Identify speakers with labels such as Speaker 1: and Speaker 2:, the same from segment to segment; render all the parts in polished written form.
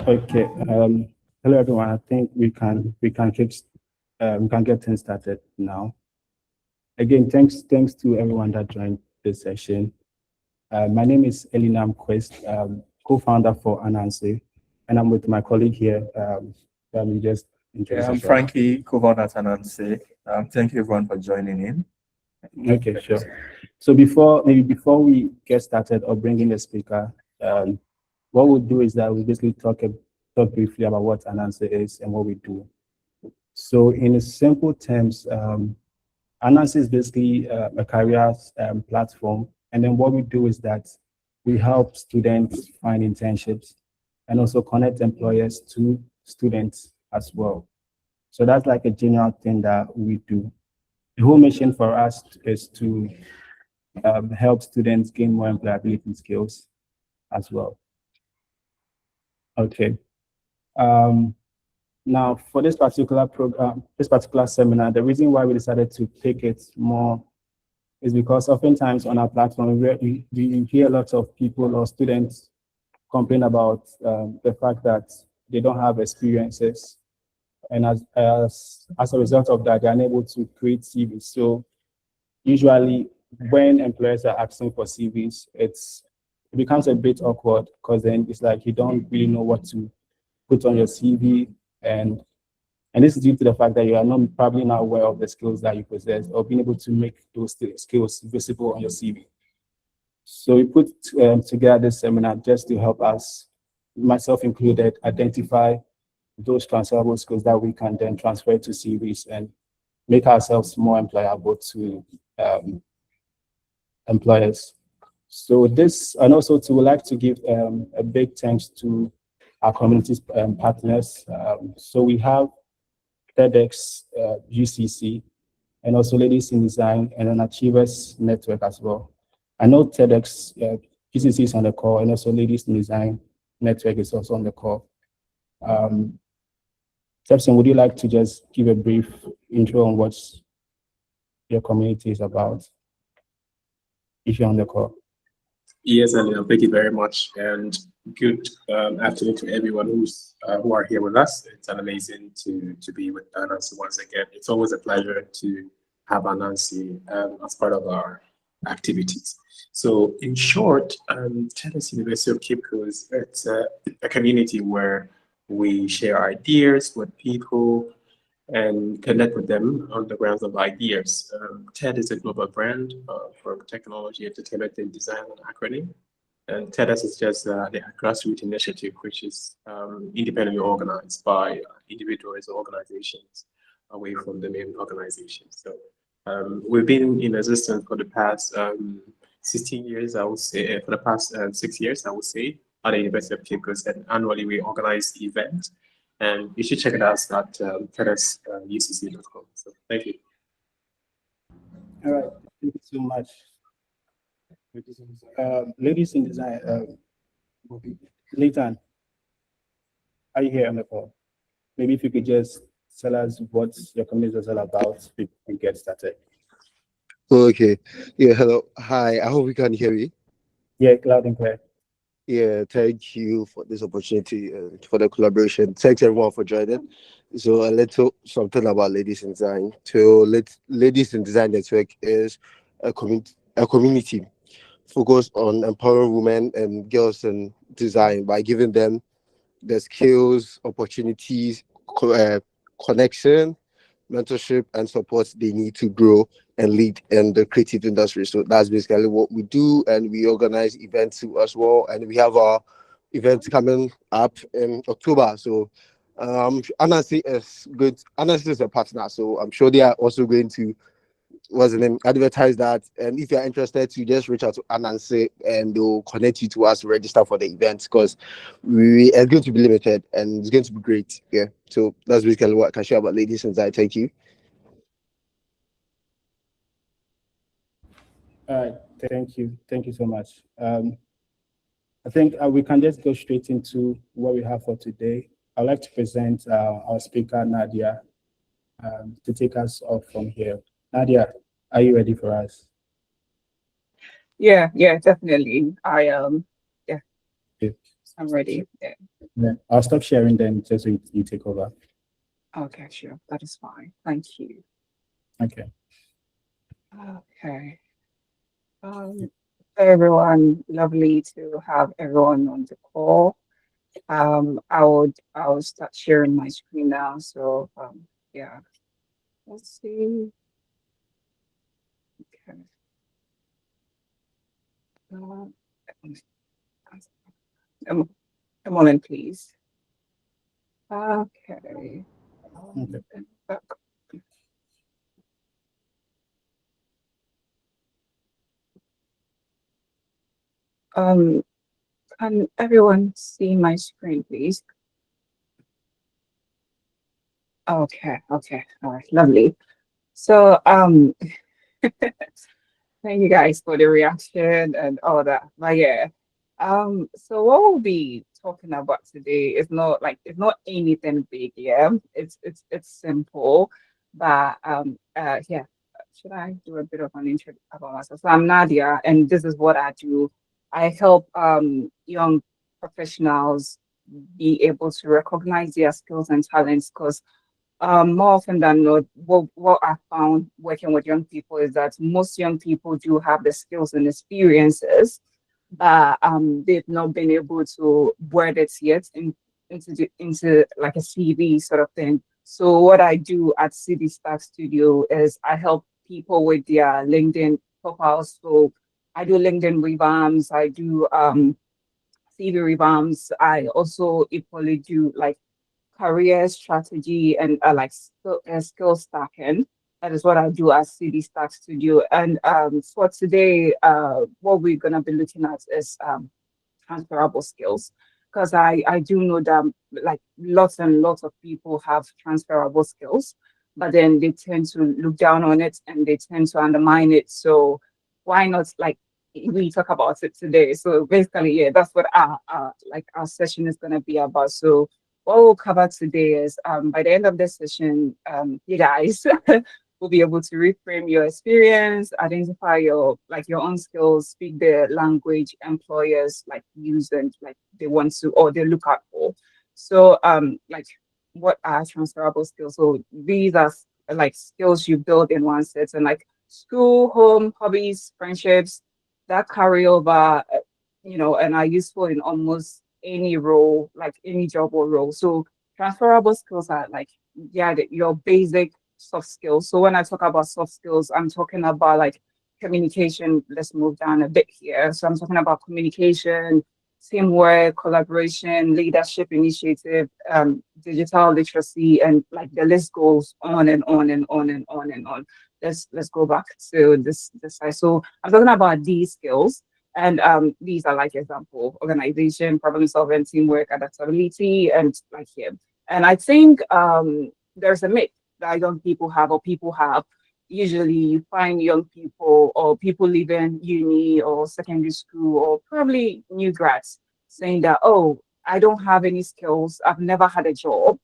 Speaker 1: Okay. Hello everyone. I think we can get things started now. Again, thanks to everyone that joined this session. My name is Elinam Quest, co-founder for Anaanse, and I'm with my colleague here. Let me just introduce
Speaker 2: I'm
Speaker 1: yourself.
Speaker 2: Frankie, co-founder at Anaanse. Thank you everyone for joining in.
Speaker 1: Okay, sure. So before we get started or bring in the speaker, what we'll do is that we basically talk briefly about what Anaanse is and what we do. So in simple terms, Anaanse is basically a careers platform. And then what we do is that we help students find internships and also connect employers to students as well. So that's like a general thing that we do. The whole mission for us is to help students gain more employability skills as well. Okay. Um, Now, for this particular program, this particular seminar, the reason why we decided to take it more is because oftentimes on our platform, we hear lots of people or students complain about the fact that they don't have experiences. And as a result of that, they're unable to create CVs. So usually when employers are asking for CVs, it becomes a bit awkward because then it's like you don't really know what to put on your CV, and this is due to the fact that you are not probably not aware of the skills that you possess or being able to make those skills visible on your CV. So we put together this seminar just to help us, myself included, identify those transferable skills that we can then transfer to CVs and make ourselves more employable to employers. So this, and also to would like to give a big thanks to our community partners. So we have TEDx, UCC, and also Ladies in Design and an Achievers Network as well. I know TEDx, UCC is on the call, and also Ladies in Design Network is also on the call. Sebson, would you like to just give a brief intro on what your community is about, if you're on the call?
Speaker 3: Yes, and thank you very much, and good afternoon to everyone who are here with us. It's an amazing to be with Anaanse once again. It's always a pleasure to have Anaanse as part of our activities. So, in short, Tennis University of Cape Coast, it's a community where we share ideas with people and connect with them on the grounds of ideas. TED is a global brand for technology, entertainment, and design, an acronym. And TEDx is just the grassroots initiative, which is independently organized by individuals or organizations away from the main organization. So we've been in existence for the past 16 years, I would say, for the past 6 years, I would say, at the University of Cape Coast. And annually we organize events. And you should check it out at TEDxUCC.com. So thank you.
Speaker 1: All right, thank you so much. Ladies in Design, Leighton, are you here on the call? Maybe if you could just tell us what your community is all about and get started.
Speaker 4: Okay. Yeah, hello. Hi. I hope you can hear me.
Speaker 1: Yeah, loud and clear.
Speaker 4: Yeah, thank you for this opportunity for the collaboration. Thanks everyone for joining. So a little something about Ladies in Design. So Ladies in Design Network is a community focused on empowering women and girls in design by giving them the skills, opportunities, connection, mentorship, and support they need to grow and lead in the creative industry. So that's basically what we do, and we organize events too as well. And we have our event coming up in October. So Anaanse is good. Anaanse is a partner, so I'm sure they are also going to advertise that. And if you're interested, to just reach out to Anaanse and they'll connect you to us to register for the event, because it's going to be limited and it's going to be great. Yeah. So that's basically what I can share about Ladies in Design. Thank you.
Speaker 1: All right, thank you so much. I think we can just go straight into what we have for today. I'd like to present our speaker, Nadia, to take us off from here. Nadia, are you ready for us?
Speaker 5: Yeah, definitely. Yeah.
Speaker 1: Okay.
Speaker 5: I'm ready. Yeah.
Speaker 1: Yeah, I'll stop sharing then just so you take over.
Speaker 5: Okay, sure. That is fine. Thank you.
Speaker 1: Okay.
Speaker 5: Okay. Everyone, lovely to have everyone on the call. I will start sharing my screen now. So yeah, let's see. Okay. Uh, um, a moment, please. Okay.
Speaker 1: Okay.
Speaker 5: Back. Um, can everyone see my screen, please? Okay, okay, all right, lovely. So, thank you guys for the reaction and all that. But yeah, so what we'll be talking about today is not like it's not anything big, yeah. It's simple, but yeah. Should I do a bit of an intro about myself? So I'm Nadia, and this is what I do. I help young professionals be able to recognize their skills and talents because more often than not, what I found working with young people is that most young people do have the skills and experiences, but they've not been able to word it yet into like a CV sort of thing. So what I do at City Stack Studio is I help people with their LinkedIn profiles. So I do LinkedIn revamps, I do CV revamps. I also equally do like career strategy and skill stacking. That is what I do at CD Stack Studio. And for today, what we're gonna be looking at is transferable skills because I do know that like lots and lots of people have transferable skills, but then they tend to look down on it and they tend to undermine it. So why not like we talk about it today? So basically, yeah, that's what our session is gonna be about. So what we'll cover today is by the end of this session, you guys will be able to reframe your experience, identify your own skills, speak the language employers like use and like they want to or they look out for. So like what are transferable skills? So these are like skills you build in one set and like school, home, hobbies, friendships that carry over, and are useful in almost any role, like any job or role. So transferable skills are like, yeah, your basic soft skills. So when I talk about soft skills, I'm talking about like communication. Let's move down a bit here. So I'm talking about communication, teamwork, collaboration, leadership initiative, digital literacy, and like the list goes on and on and on and on and on. Let's go back to this side. So I'm talking about these skills. And these are like example, organization, problem solving, teamwork, adaptability, and like here. And I think there's a myth that young people have or people have. Usually you find young people or people leaving uni or secondary school or probably new grads saying that, oh, I don't have any skills. I've never had a job.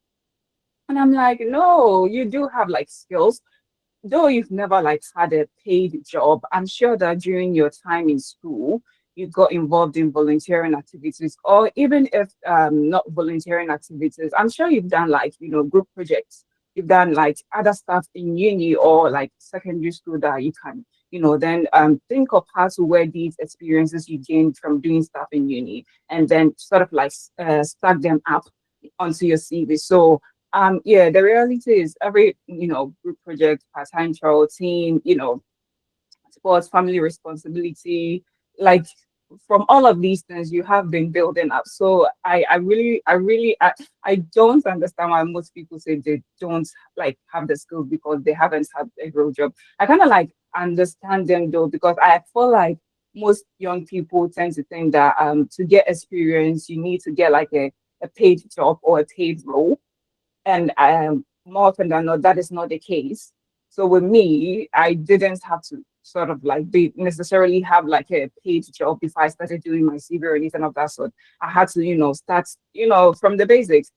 Speaker 5: And I'm like, no, you do have like skills though you've never like had a paid job, I'm sure that during your time in school, you got involved in volunteering activities, or even if not volunteering activities, I'm sure you've done like, group projects. You've done like other stuff in uni or like secondary school that you can, then think of how to wear these experiences you gained from doing stuff in uni and then sort of like stack them up onto your CV. So yeah, the reality is every, group project, part-time child team, sports, family responsibility, like from all of these things you have been building up. So I don't understand why most people say they don't like have the skills because they haven't had a real job. I kind of like understand them though, because I feel like most young people tend to think that to get experience you need to get like a paid job or a paid role, and more often than not, that is not the case. So with me, I didn't have to sort of like be necessarily have like a paid job before I started doing my CV or anything of that sort. I had to, start, from the basics.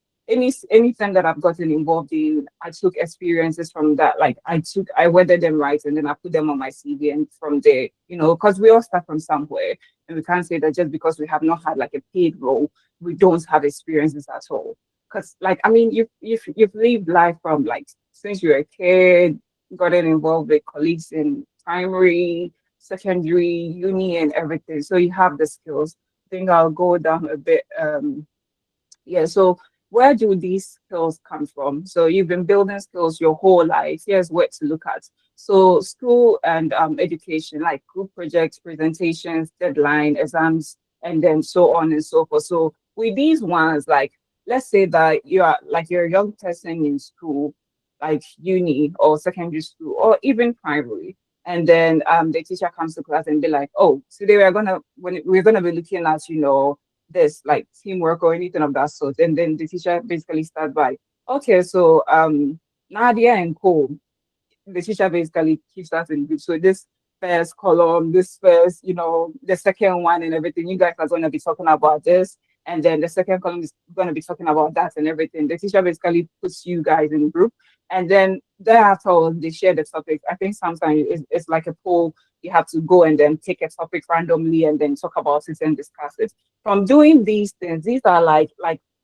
Speaker 5: anything that I've gotten involved in, I took experiences from that. Like I weathered them right, and then I put them on my CV, and from there, because we all start from somewhere, and we can't say that just because we have not had like a paid role, we don't have experiences at all. Because like I mean, you've lived life from like since you were a kid, gotten involved with colleagues in primary, secondary, uni, and everything. So you have the skills. I think I'll go down a bit. Yeah, so where do these skills come from? So you've been building skills your whole life. Here's what to look at. So school and education, like group projects, presentations, deadline, exams, and then so on and so forth. So with these ones, like let's say that you're a young person in school, like uni or secondary school or even primary. And then the teacher comes to class and be like, oh, today we're gonna be looking at, this like teamwork or anything of that sort. And then the teacher basically starts by, okay, so Nadia and Co, the teacher basically keeps us in groups. So this first column, this first, the second one and everything, you guys are going to be talking about this. And then the second column is going to be talking about that and everything. The teacher basically puts you guys in group. And then thereafter, they share the topic. I think sometimes it's like a poll. You have to go and then take a topic randomly and then talk about it and discuss it. From doing these things, these are like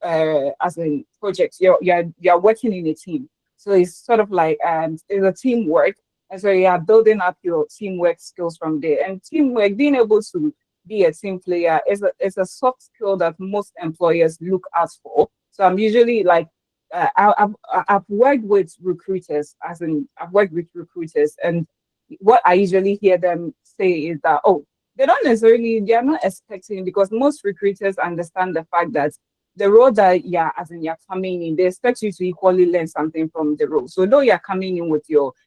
Speaker 5: as in projects. You're working in a team. So it's sort of like it's a teamwork. And so you are building up your teamwork skills from there. And teamwork, being able to be a team player is a soft skill that most employers look out for. So I'm usually like, I've worked with recruiters, I've worked with recruiters, and what I usually hear them say is that, oh, they are not expecting, because most recruiters understand the fact that the role that you're coming in, they expect you to equally learn something from the role. So though you're coming in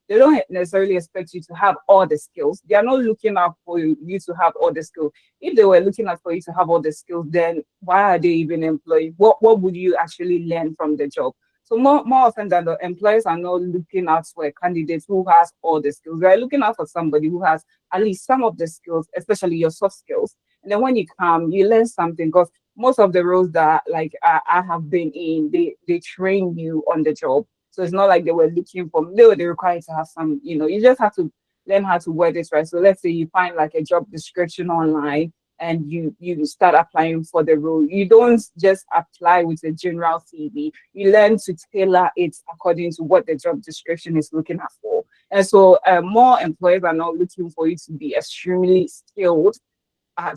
Speaker 5: they don't necessarily expect you to have all the skills. They are not looking out for you to have all the skills. If they were looking out for you to have all the skills, then why are they even employed? What would you actually learn from the job? So more often than the employers are not looking out for a candidate who has all the skills. They're looking out for somebody who has at least some of the skills, especially your soft skills. And then when you come, you learn something, because most of the roles that like I have been in, they train you on the job. So it's not like they were looking for, they require to have some, you just have to learn how to word this right. So let's say you find like a job description online and you start applying for the role. You don't just apply with a general CV. You learn to tailor it according to what the job description is looking at for. And so more employers are now looking for you to be extremely skilled,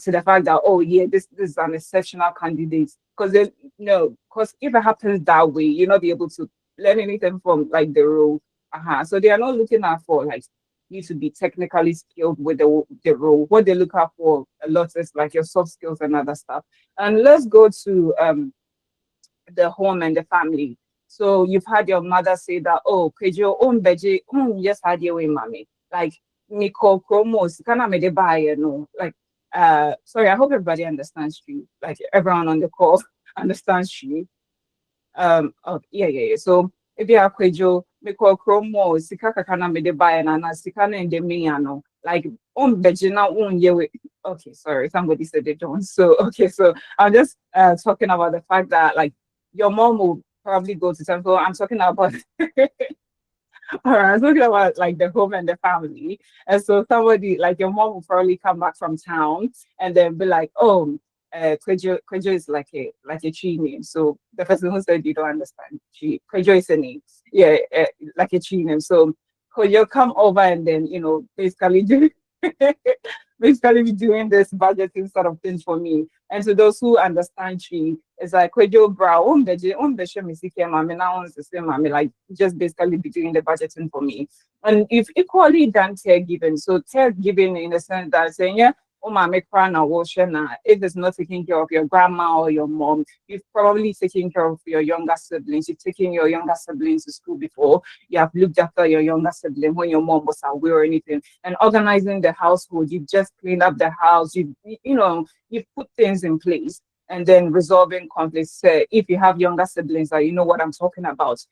Speaker 5: to the fact that, oh yeah, this is an exceptional candidate. Because if it happens that way, you'll not be able to learn anything from like the role. So they are not looking out for like you to be technically skilled with the role. What they look out for a lot is like your soft skills and other stuff. And let's go to the home and the family. So you've had your mother say that, oh, could your own beji, yes, had your way, mommy. Like Miko Kromos, can me de buy, like sorry, I hope everybody understands you. Like everyone on the call understands you. Oh, yeah. So if you are kwejo, Miko Kromo, Sika Kakana me de buy and Sikana in the miano. Like Bejina yewe. Okay, sorry, somebody said they don't. So okay, so I'm just talking about the fact that like your mom will probably go to temple. I'm talking about all right, I'm talking about like the home and the family. And so somebody like your mom will probably come back from town and then be like, oh, Kwejo is like a tree name. So the person who said you don't understand, Kwejo is a name. Yeah, like a tree name. So Kwejo come over and then, basically do basically be doing this budgeting sort of thing for me. And to those who understand tree, it's like Kwejo bra, like just basically be doing the budgeting for me. And if equally done caregiving, so caregiving in the sense that saying, yeah, if it's not taking care of your grandma or your mom, you've probably taken care of your younger siblings. You've taken your younger siblings to school before. You have looked after your younger sibling when your mom was away or anything. And organizing the household, you've just cleaned up the house. You've put things in place. And then resolving conflicts. If you have younger siblings, you know what I'm talking about.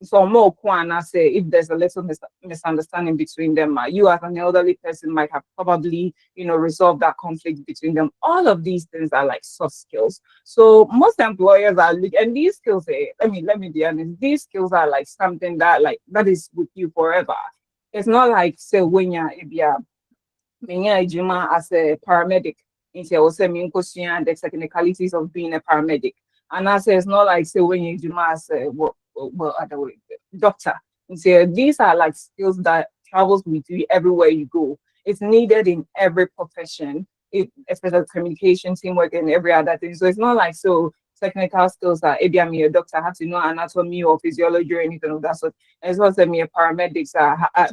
Speaker 5: so more I say if there's a little misunderstanding between them, you as an elderly person might have probably, resolved that conflict between them. All of these things are like soft skills. So most employers are and these skills, let me be honest, these skills are like something that is with you forever. It's not like say when you're as a paramedic, into also mean the technicalities of being a paramedic. And I say it's not like say when you as a other way, doctor. And so these are like skills that travels with you everywhere you go. It's needed in every profession, especially communication, teamwork, and every other thing. So it's not like so technical skills that maybe I'm a doctor, I have to know anatomy or physiology or anything of that sort. As well as me a paramedic,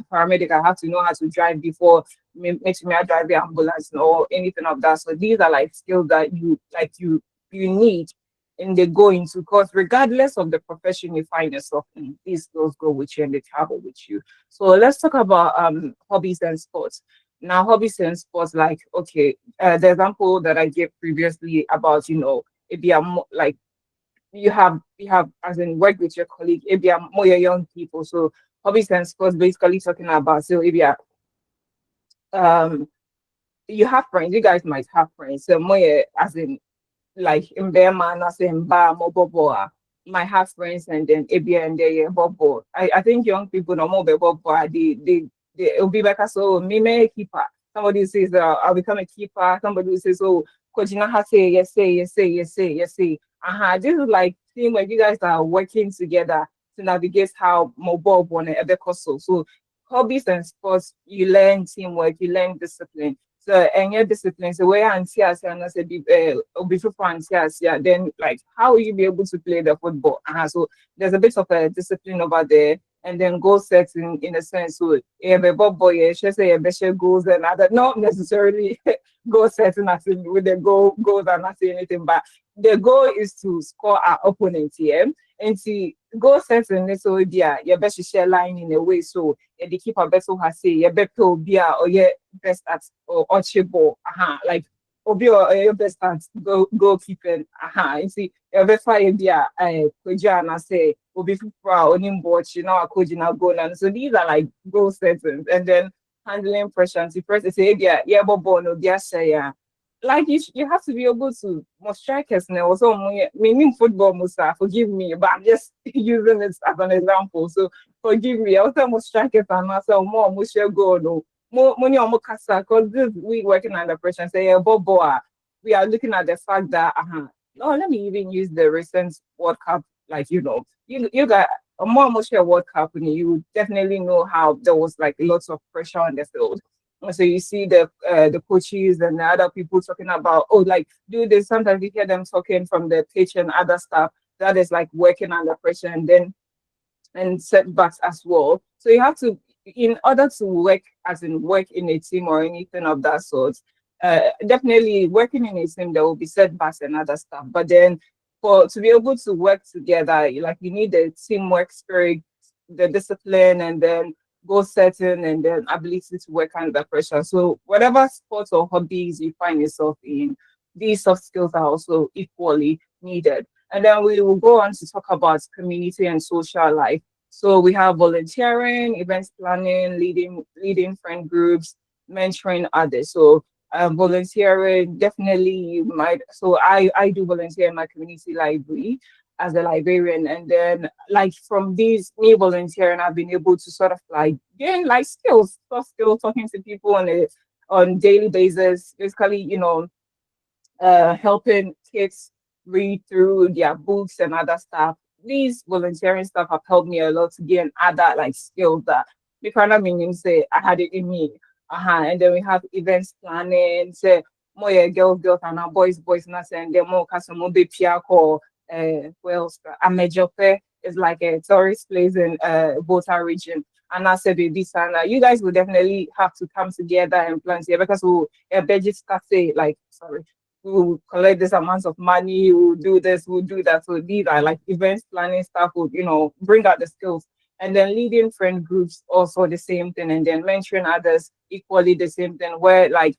Speaker 5: paramedic, I have to know how to drive before makes me a drive the ambulance or anything of that. So these are like skills that you need and they go into, because regardless of the profession you find yourself in, these skills go with you and they travel with you. So let's talk about hobbies and sports. Now, hobbies and sports, like okay, the example that I gave previously about it be like you have as in work with your colleague, it be more young people. So hobbies and sports basically talking about so it be you have friends, you guys might have friends. So more as in like in Burma, as in Ba Moboboa, might have friends and then ABA and they bobo. I think young people no more bobo, they'll be back as so me may keeper. Somebody says I'll become a keeper, somebody says, oh, coach has say yes, say yes, say yes, say yes, say. This is like seeing when you guys are working together to navigate how mobile one and so hobbies and sports, you learn teamwork, you learn discipline. So and your discipline, so where and see as and as a before and see as yeah, then like how will you be able to play the football? So there's a bit of a discipline over there, and then goal setting in a sense. So yeah, Bob boy, yeah, she say better goals and other, not necessarily goal setting as in with the goals and not saying anything, but the goal is to score our opponent here. And see goal setting so yeah, your best share line in a way so the keeper best has say your best be or your best at or ball, obi or your best at goalkeeping, and see your best fire be and say obi for onim watch a coach now goal, and so these are like goal settings. And then handling pressure, and see first they say yeah ball no dia say yeah, like you have to be able to most strikers now also meaning football musa forgive me, but I'm just using it as an example. So forgive me, I also most strikers and also more musha go no more money on casa because this we working under pressure and say yeah bobo, we are looking at the fact that no, let me even use the recent World Cup, like you got a more musha World Cup and you definitely know how there was like lots of pressure on the field. So you see the coaches and the other people talking about, oh, like do this. Sometimes you hear them talking from the pitch and other stuff that is like working under pressure and setbacks as well. So you have to, in order to work as in work in a team or anything of that sort, definitely working in a team there will be setbacks and other stuff. But then to be able to work together, like you need the teamwork spirit, the discipline, and then goal setting, and then ability to work under pressure. So whatever sports or hobbies you find yourself in, these soft skills are also equally needed. And then we will go on to talk about community and social life. So we have volunteering, events planning, leading friend groups, mentoring others. So volunteering, definitely you might. So I do volunteer in my community library as a librarian, and then like from these me volunteering I've been able to sort of like gain like skills, soft skills, talking to people on daily basis, basically helping kids read through their books and other stuff. These volunteering stuff have helped me a lot to gain other like skills that we cannot mean say I had it in me. And then we have events planning, say more girls and our boys not saying they're more customer be call well Amejope is like a tourist place in Volta region. And I said this and you guys will definitely have to come together and plan here because we'll budget say like sorry, we'll collect this amount of money, we'll do this, we'll do that. So these are like events planning stuff would bring out the skills. And then leading friend groups also the same thing, and then mentoring others equally the same thing, where like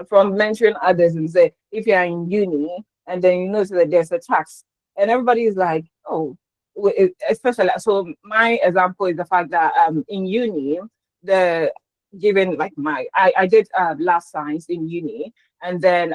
Speaker 5: from mentoring others and say if you're in uni and then you know so that there's a tax and everybody is like, oh, especially, so my example is the fact that in uni, the given like I did lab science in uni, and then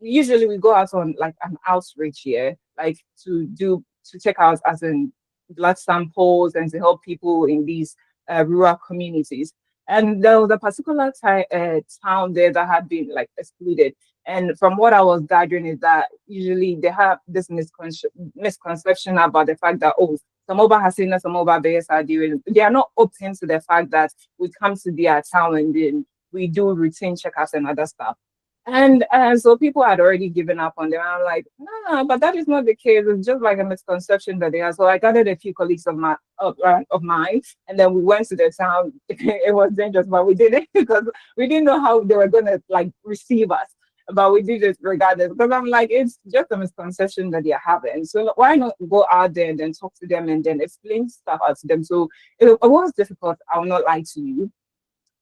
Speaker 5: usually we go out on like an outreach here, like to check out as in blood samples and to help people in these rural communities. And there was a particular town there that had been like excluded. And from what I was gathering is that usually they have this misconception about the fact that, oh, some over Hasina, some over Bayes are doing, they are not open to the fact that we come to their town and then we do routine checkups and other stuff. And so people had already given up on them. I'm like, no, but that is not the case. It's just like a misconception that they have. So I gathered a few colleagues of mine, and then we went to the town. It was dangerous, but we did it because we didn't know how they were gonna like receive us. But we did it regardless because I'm like, it's just a misconception that they're having. So why not go out there and then talk to them and then explain stuff out to them? So it was difficult. I will not lie to you,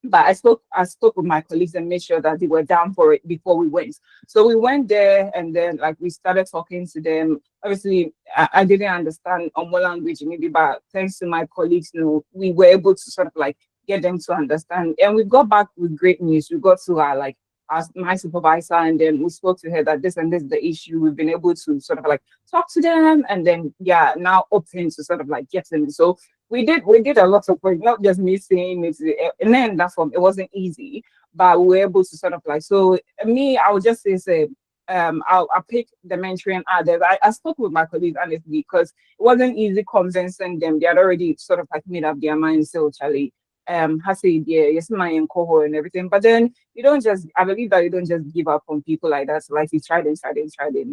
Speaker 5: but I spoke with my colleagues and made sure that they were down for it before we went. So we went there and then like we started talking to them. Obviously, I didn't understand Omo language maybe, but thanks to my colleagues, we were able to sort of like get them to understand. And we got back with great news. We got to our like my supervisor, and then we spoke to her that this and this is the issue. We've been able to sort of like talk to them, and then now open to sort of like get them. So we did a lot of work, not just me saying it, and then that form it wasn't easy, but we were able to sort of like, so me, I would just say I'll pick the mentoring others. I spoke with my colleagues honestly because it wasn't easy convincing them. They had already sort of like made up their minds. So Charlie, has a yes, my cohort and everything. But then I believe that you don't just give up on people like that. So like you tried and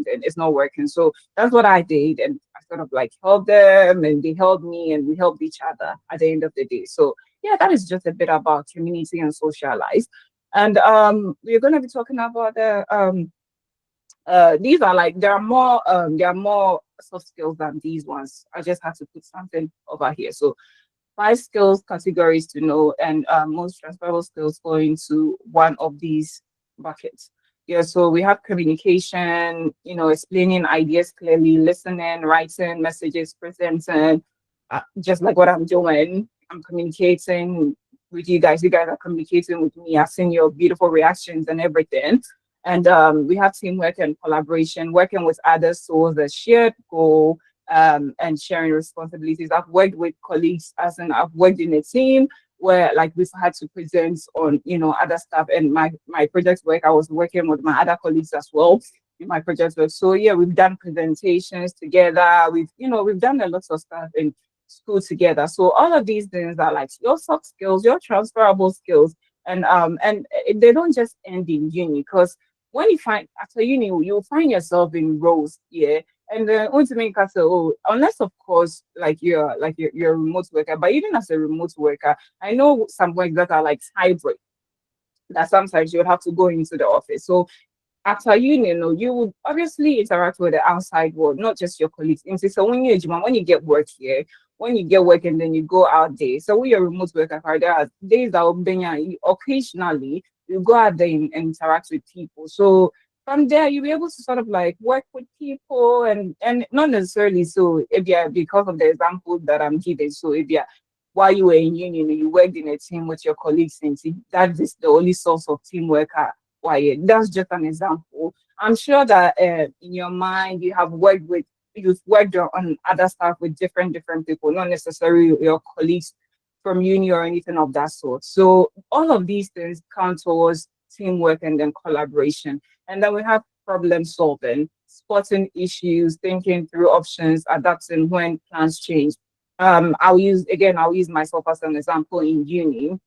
Speaker 5: it's not working. So that's what I did. And I sort of like helped them and they helped me and we helped each other at the end of the day. So yeah, that is just a bit about community and socialize. And we're gonna be talking about the these are like there are more soft skills than these ones. I just had to put something over here. So 5 skills categories to know, and most transferable skills go into one of these buckets. Yeah, so we have communication, explaining ideas clearly, listening, writing messages, presenting, just like what I'm doing. I'm communicating with you guys. You guys are communicating with me. I've seen your beautiful reactions and everything. And we have teamwork and collaboration, working with others towards a shared goal, and sharing responsibilities. I've worked with colleagues I've worked in a team where like we've had to present on, other stuff, and my project work, I was working with my other colleagues as well in my project work. So yeah, we've done presentations together. We've done a lot of stuff in school together. So all of these things are like your soft skills, your transferable skills, and they don't just end in uni, because when you find after uni, you'll find yourself in roles, yeah. And then want to make us say, oh, unless of course, you're a remote worker, but even as a remote worker, I know some work that are like hybrid, that sometimes you would have to go into the office. So after uni, you would obviously interact with the outside world, not just your colleagues. And so when you get work here, and then you go out there. So when you're a remote worker, there are days that will be occasionally you go out there and interact with people. So from there, you'll be able to sort of like work with people and not necessarily so if you're because of the example that I'm giving. So if you're while you were in uni, you worked in a team with your colleagues, and that is the only source of teamwork. That's just an example. I'm sure that in your mind you've worked on other stuff with different people, not necessarily your colleagues from uni or anything of that sort. So all of these things count towards teamwork and then collaboration. And then we have problem solving, spotting issues, thinking through options, adapting when plans change. I'll use myself as an example in uni.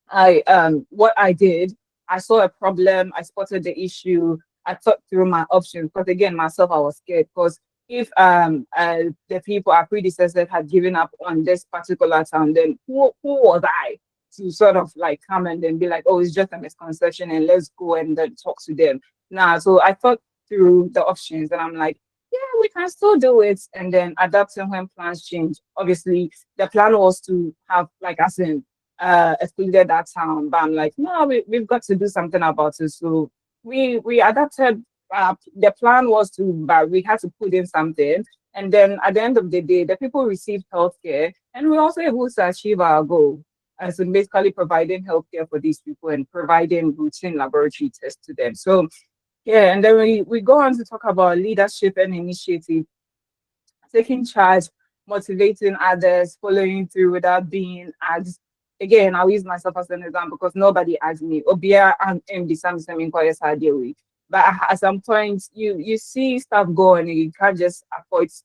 Speaker 5: What I did, I saw a problem, I spotted the issue, I thought through my options, because again, myself, I was scared, because if the people, our predecessors, had given up on this particular town, then who was I to sort of like come and then be like, oh, it's just a misconception and let's go and then talk to them. So I thought through the options and I'm like, yeah, we can still do it, and then adapting when plans change. Obviously, the plan was to have excluded that town, but I'm like, no, we've got to do something about it. So we adapted. The plan was but we had to put in something, And then at the end of the day, the people received healthcare, and we're also able to achieve our goal as in basically providing healthcare for these people and providing routine laboratory tests to them. So yeah, and then we go on to talk about leadership and initiative, taking charge, motivating others, following through without being asked. Again, I'll use myself as an example because nobody asked me. Obia and MD Samson in Koya. But at some point, you see stuff going, and you can't just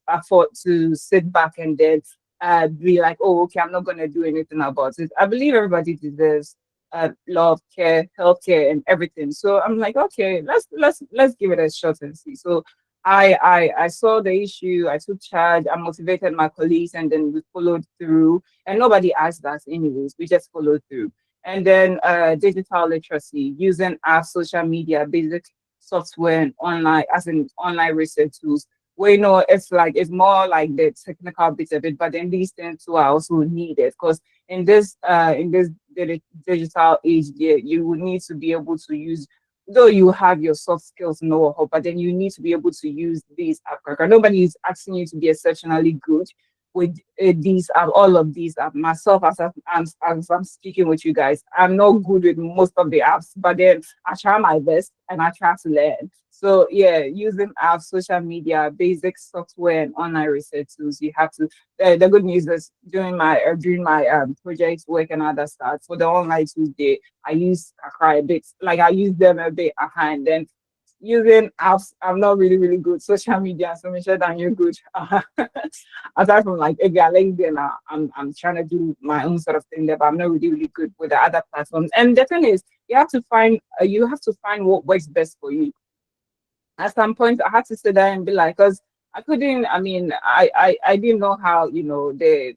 Speaker 5: afford to sit back and then be like, oh, okay, I'm not gonna do anything about it. I believe everybody deserves love, care, healthcare, and everything. So I'm like, okay, let's give it a shot and see. So I saw the issue, I took charge, I motivated my colleagues, and then we followed through. And nobody asked us anyways, we just followed through. And then digital literacy, using our social media, basic software and online, as in online research tools. We know it's more like the technical bit of it, but then these things too are also needed because in this digital age, you will need to be able to use, though you have your soft skills know-how, but then you need to be able to use these apps. Nobody is asking you to be exceptionally good with these all of these apps. Myself, as I'm speaking with you guys, I'm not good with most of the apps, but then I try my best and I try to learn. So yeah, using apps, social media, basic software, and online research tools. You have to. The good news is during my project work and other stuff for the online tools, I use Kakra a bit. Like I use them a bit behind. Then using apps, I'm not really really good. Social media, so make sure that you're good. Aside from like if you're LinkedIn, I'm trying to do my own sort of thing there, but I'm not really really good with the other platforms. And the thing is, you have to find what works best for you. At some point I had to sit there and be like, because I couldn't, I mean, I didn't know how, the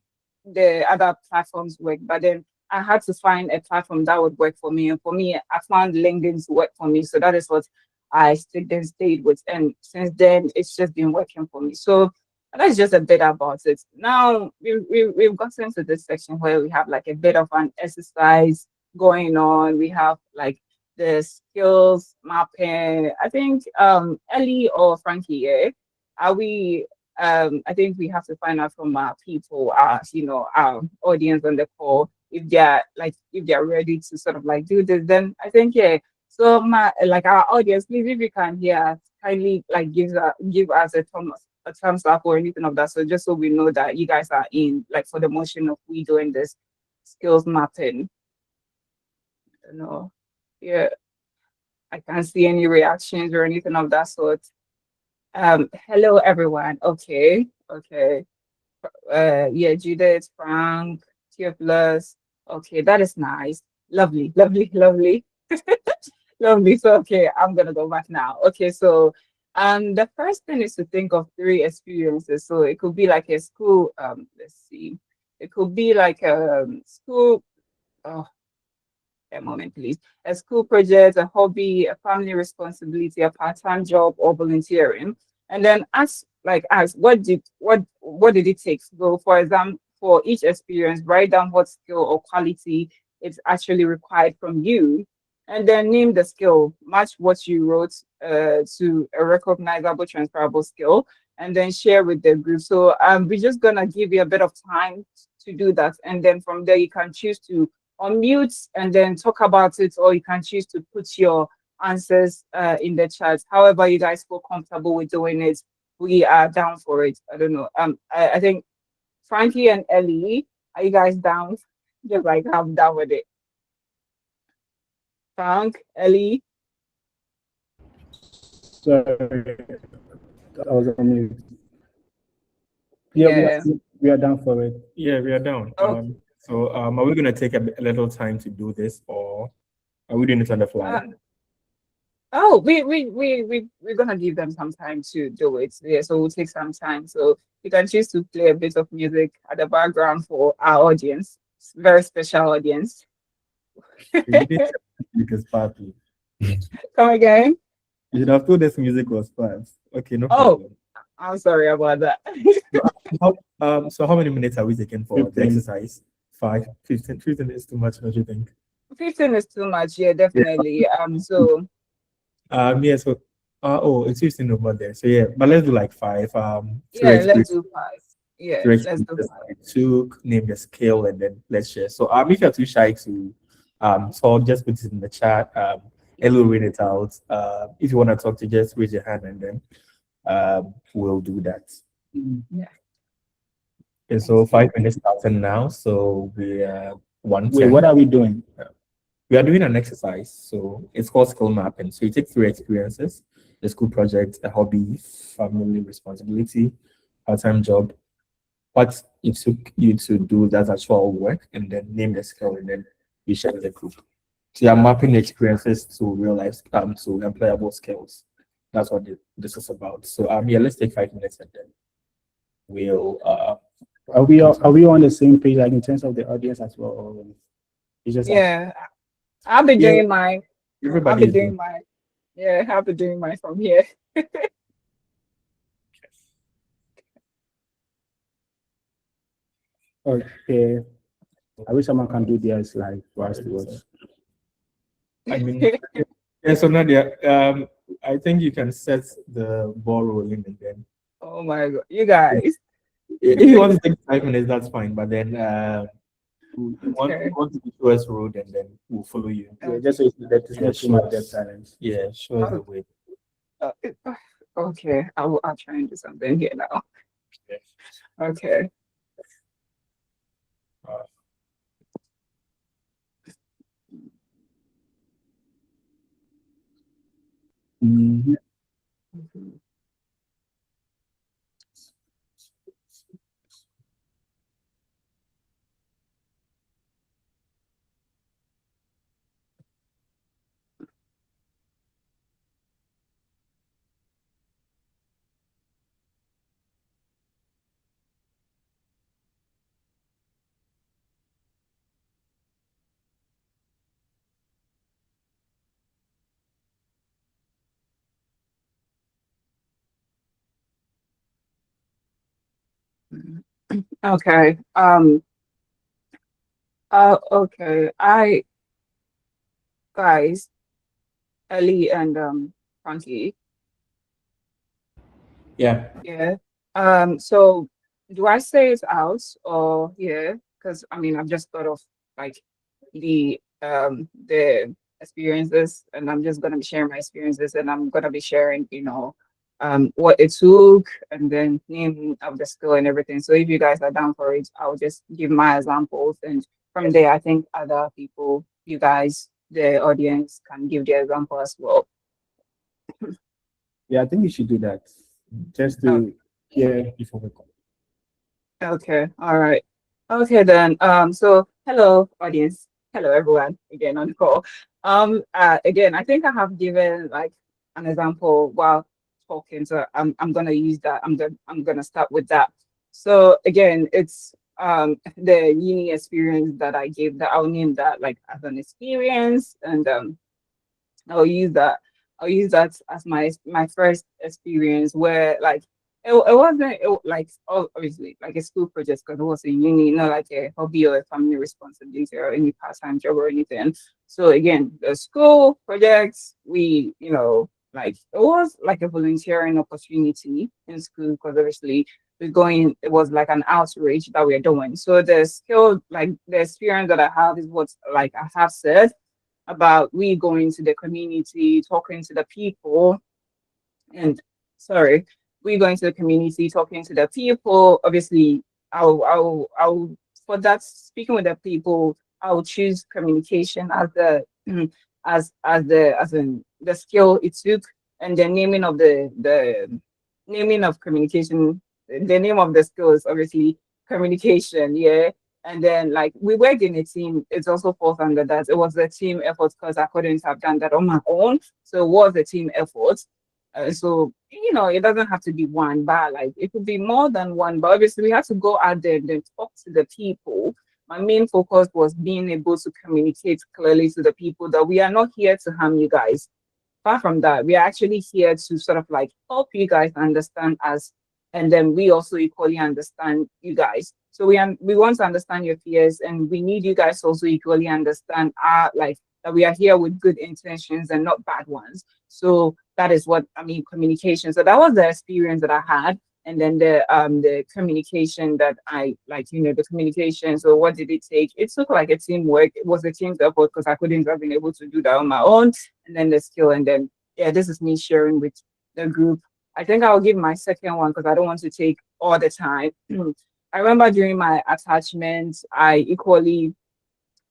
Speaker 5: other platforms work, but then I had to find a platform that would work for me. And for me, I found LinkedIn to work for me. So that is what I stayed with. And since then, it's just been working for me. So that's just a bit about it. Now we've gotten to this section where we have like a bit of an exercise going on. We have like the skills mapping. I think Ellie or Frankie, are we I think we have to find out from our people, our audience on the call, if they're ready to sort of like do this, then I think yeah. So our audience, please if you can hear us, kindly like give us a thumbs up or anything of that. So just so we know that you guys are in like for the motion of we doing this skills mapping. I don't know. Yeah, I can't see any reactions or anything of that sort. Hello everyone. Okay. Yeah, Judith, Frank, Theophilus. Okay, that is nice. Lovely. Lovely. So okay, I'm gonna go back now. Okay, so the first thing is to think of 3 experiences. So it could be like a school, let's see, it could be like a school, oh, a moment, please. A school project, a hobby, a family responsibility, a part-time job, or volunteering. And then ask what did it take? So for example, for each experience, write down what skill or quality is actually required from you. And then name the skill, match what you wrote to a recognizable, transferable skill, and then share with the group. So we're just gonna give you a bit of time to do that. And then from there you can choose to unmute and then talk about it, or you can choose to put your answers in the chat. However you guys feel comfortable with doing it, we are down for it. I don't know. I think Frankie and Ellie, are you guys down? Just like I'm down with it. Frank, Ellie.
Speaker 1: Sorry, I was on mute. Yeah, we are down for it.
Speaker 2: Yeah, we are down.
Speaker 5: Okay.
Speaker 2: So are we going to take a little time to do this, or are we doing it on the fly?
Speaker 5: We're gonna give them some time to do it. Yeah, so we'll take some time. So you can choose to play a bit of music at the background for our audience, very special audience.
Speaker 2: Music is party.
Speaker 5: Come again?
Speaker 2: You should have told us music was fast. Okay, no
Speaker 5: Oh,
Speaker 2: problem.
Speaker 5: I'm sorry about that.
Speaker 2: So how many minutes are we taking for the
Speaker 1: 15.
Speaker 2: exercise? 5, 15. 15 is too much, don't you think?
Speaker 5: 15 is too much. Yeah, definitely. So
Speaker 2: Yeah, so Oh, it's 15 over there. So yeah, but let's do like five.
Speaker 5: Yeah, let's do 5. Yeah,
Speaker 2: Three
Speaker 5: let's do
Speaker 2: experiences
Speaker 5: 5.
Speaker 2: I took, name the skill, and then let's share. So if you're too shy to talk, just put it in the chat. Ellie will read it out. If you want to talk to, just raise your hand, and then we'll do that.
Speaker 5: Yeah.
Speaker 2: Okay, so 5 minutes starting now. So we are one.
Speaker 1: Wait, what are we doing?
Speaker 2: We are doing an exercise. So it's called skill mapping. So you take 3 experiences: the school project, a hobby, family responsibility, part-time job, what it took you to do that actual work, and then name the skill, and then you share with the group. So you're mapping the experiences to real life, to employable skills. That's what this is about. So yeah, let's take 5 minutes, and then we'll
Speaker 1: Are we on the same page, like in terms of the audience as well? Or it's just
Speaker 5: Yeah, I'll be
Speaker 2: Yeah.
Speaker 5: doing mine. I'll
Speaker 2: everybody
Speaker 5: be doing mine. Yeah, I'll be doing mine from here.
Speaker 1: okay. I wish someone can do theirs like whilst we watch.
Speaker 2: I mean, yeah. So Nadia, I think you can set the ball rolling, and then
Speaker 5: Oh my God, you guys.
Speaker 2: if you want to take 5 minutes, that's fine. But then you
Speaker 5: Okay.
Speaker 2: want to show us road, and then we'll follow you.
Speaker 1: Yeah, just so it's not too much dead silence.
Speaker 2: Yeah, show us the way.
Speaker 5: Uh, okay, I'll try and do something here now. Okay.
Speaker 1: Mhm.
Speaker 5: Mhm. Okay. Okay. Guys, Ellie and Frankie.
Speaker 2: Yeah.
Speaker 5: Yeah. So do I say it out or yeah? Because I mean I've just thought of like the experiences, and I'm just gonna be sharing my experiences, and I'm gonna be sharing, what it took, and then name of the skill and everything. So if you guys are down for it, I'll just give my examples, and from there I think other people, you guys, the audience, can give their example as well.
Speaker 1: Yeah, I think we should do that. Just to hear before we go.
Speaker 5: Okay, all right. Okay then. So hello audience. Hello everyone again on the call. Again, I think I have given like an example while talking, so I'm gonna use that. I'm gonna start with that. So again, it's the uni experience that I gave, that I'll name that like as an experience, and I'll use that. I'll use that as my first experience where like it wasn't like obviously like a school project, because it was in uni, not like a hobby or a family responsibility or any part-time job or anything. So again, the school projects, we like it was like a volunteering opportunity in school, because obviously we're going, it was like an outreach that we're doing. So the skill, like the experience that I have is what like I have said about we going to the community, talking to the people, and sorry, we going to the community, talking to the people. Obviously, I'll for that speaking with the people, I'll choose communication as the as in the skill it took, and the naming of the naming of communication. The name of the skill is obviously communication. Yeah. And then, like, we worked in a team. It also falls under that. It was a team effort, because I couldn't have done that on my own. So it was a team effort. So, it doesn't have to be one, but like it could be more than one. But obviously, we have to go out there and then talk to the people. My main focus was being able to communicate clearly to the people that we are not here to harm you guys. Far from that, we are actually here to sort of like help you guys understand us, and then we also equally understand you guys. So we want to understand your fears, and we need you guys to also equally understand our like that we are here with good intentions and not bad ones. So that is what I mean, communication. So that was the experience that I had. And then the communication that I like, the communication. So what did it take? It took like a teamwork. It was a team effort because I couldn't have been able to do that on my own. And then the skill, and then yeah, this is me sharing with the group. I think I'll give my second one because I don't want to take all the time. I remember during my attachment, I equally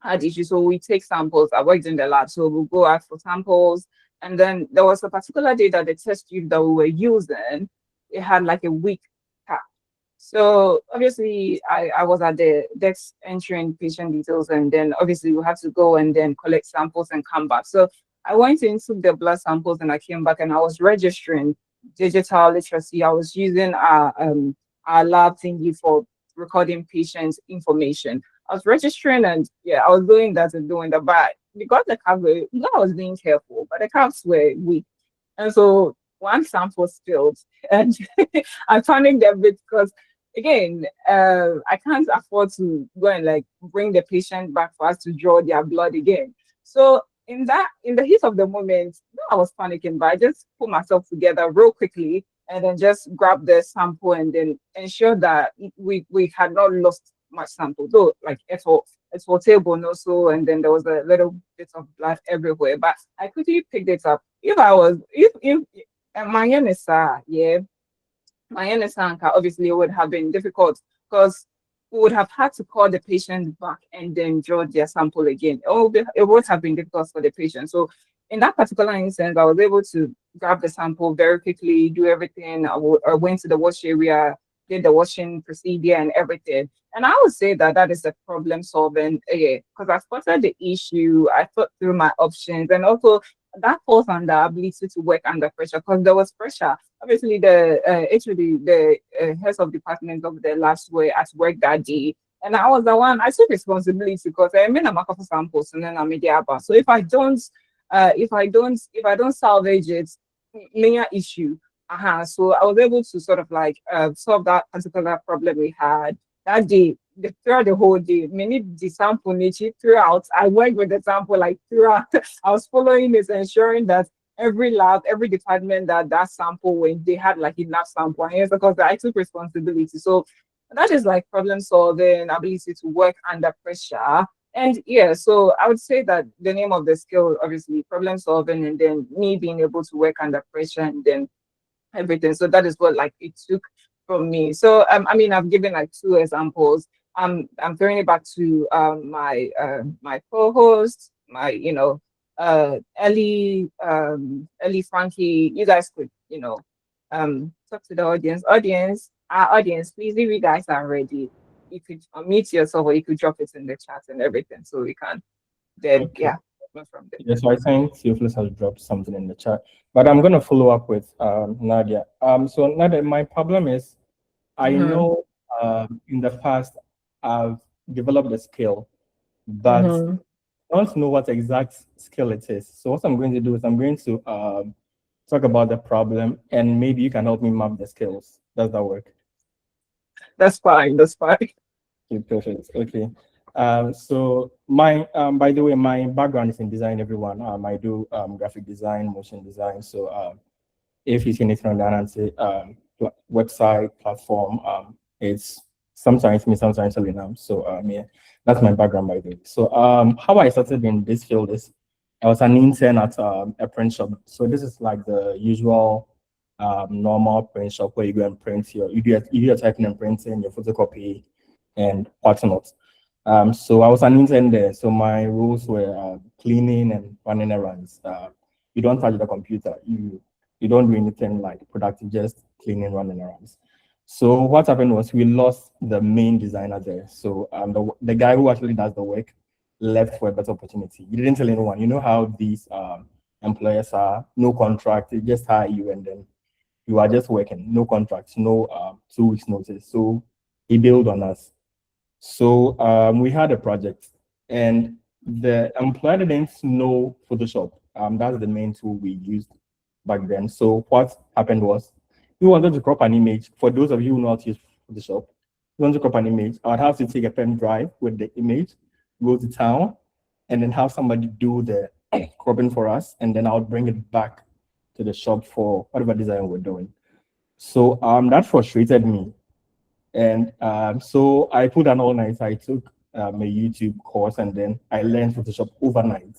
Speaker 5: had issues. So we take samples. I worked in the lab, so we'll go out for samples. And then there was a particular day that the test tube that we were using, it had like a weak cap. So obviously I was at the desk entering patient details, and then obviously we had to go and then collect samples and come back. So I went in, took the blood samples, and I came back and I was registering digital literacy. I was using our lab thingy for recording patients' information. I was registering, and yeah, I was doing that and doing that. But because the caps were, I was being careful, but the caps were weak. And so one sample spilled, and I panicked a bit because, again, I can't afford to go and like bring the patient back for us to draw their blood again. So in the heat of the moment, I was panicking, but I just put myself together real quickly and then just grab the sample and then ensure that we had not lost much sample. Though like it's for table and also, and then there was a little bit of blood everywhere. But I quickly picked it up. If my NSA, yeah, my NSA obviously it would have been difficult because we would have had to call the patient back and then draw their sample again. It would have been difficult for the patient. So in that particular instance, I was able to grab the sample very quickly, do everything. I went to the wash area, did the washing procedure and everything. And I would say that is a problem solving, because I spotted the issue, I thought through my options, and also that falls under ability to work under pressure because there was pressure. Obviously, the heads of department of the labs were at work that day, and I was the one. I took responsibility because I made a mark of samples and then I made the about. So if I don't salvage it, major issue. So I was able to sort of like solve that particular problem we had that day. Throughout the whole day, many the sample niche throughout. I worked with the sample like throughout. I was following this, ensuring that every lab, every department that sample when they had like enough sample. And it's because I took responsibility. So that is like problem solving, ability to work under pressure. And yeah, so I would say that the name of the skill, obviously, problem solving, and then me being able to work under pressure, and then everything. So that is what like it took from me. So I mean, I've given like two examples. I'm throwing it back to my co-host, my Ellie, Frankie. You guys could talk to the audience. Our audience, please, if you guys are ready, you could unmute yourself or you could drop it in the chat and everything so we can then
Speaker 2: Okay.
Speaker 5: yeah go from there.
Speaker 2: Yeah, so I think Theophilus has dropped something in the chat, but I'm going to follow up with Nadia. So Nadia, my problem is I know in the past I've developed a skill, but I don't know what exact skill it is. So what I'm going to do is I'm going to talk about the problem, and maybe you can help me map the skills. Does that work?
Speaker 5: That's fine.
Speaker 2: Okay, perfect. Okay. So my by the way, my background is in design, everyone. I do graphic design, motion design. So if you see anything on the Anaanse website platform, it's sometimes me, sometimes now. So yeah, that's my background by the way. So how I started in this field is I was an intern at a print shop. So this is like the usual normal print shop where you go and print you do your typing and printing, your photocopy, and whatnot. So I was an intern there. So my rules were cleaning and running errands. You don't touch the computer. You don't do anything like productive, just cleaning, running errands. So what happened was we lost the main designer there. So the guy who actually does the work left for a better opportunity. He didn't tell anyone. You know how these employers are, no contract, they just hire you and then you are just working, no contracts, no 2 weeks notice. So he bailed on us. So we had a project and the employer didn't know Photoshop. That's the main tool we used back then. So what happened was we wanted to crop an image. For those of you who know how to use Photoshop, we want to crop an image. I would have to take a pen drive with the image, go to town, and then have somebody do the cropping for us, and then I'll bring it back to the shop for whatever design we're doing. So that frustrated me. And so I put an all night. I took a YouTube course, and then I learned Photoshop overnight.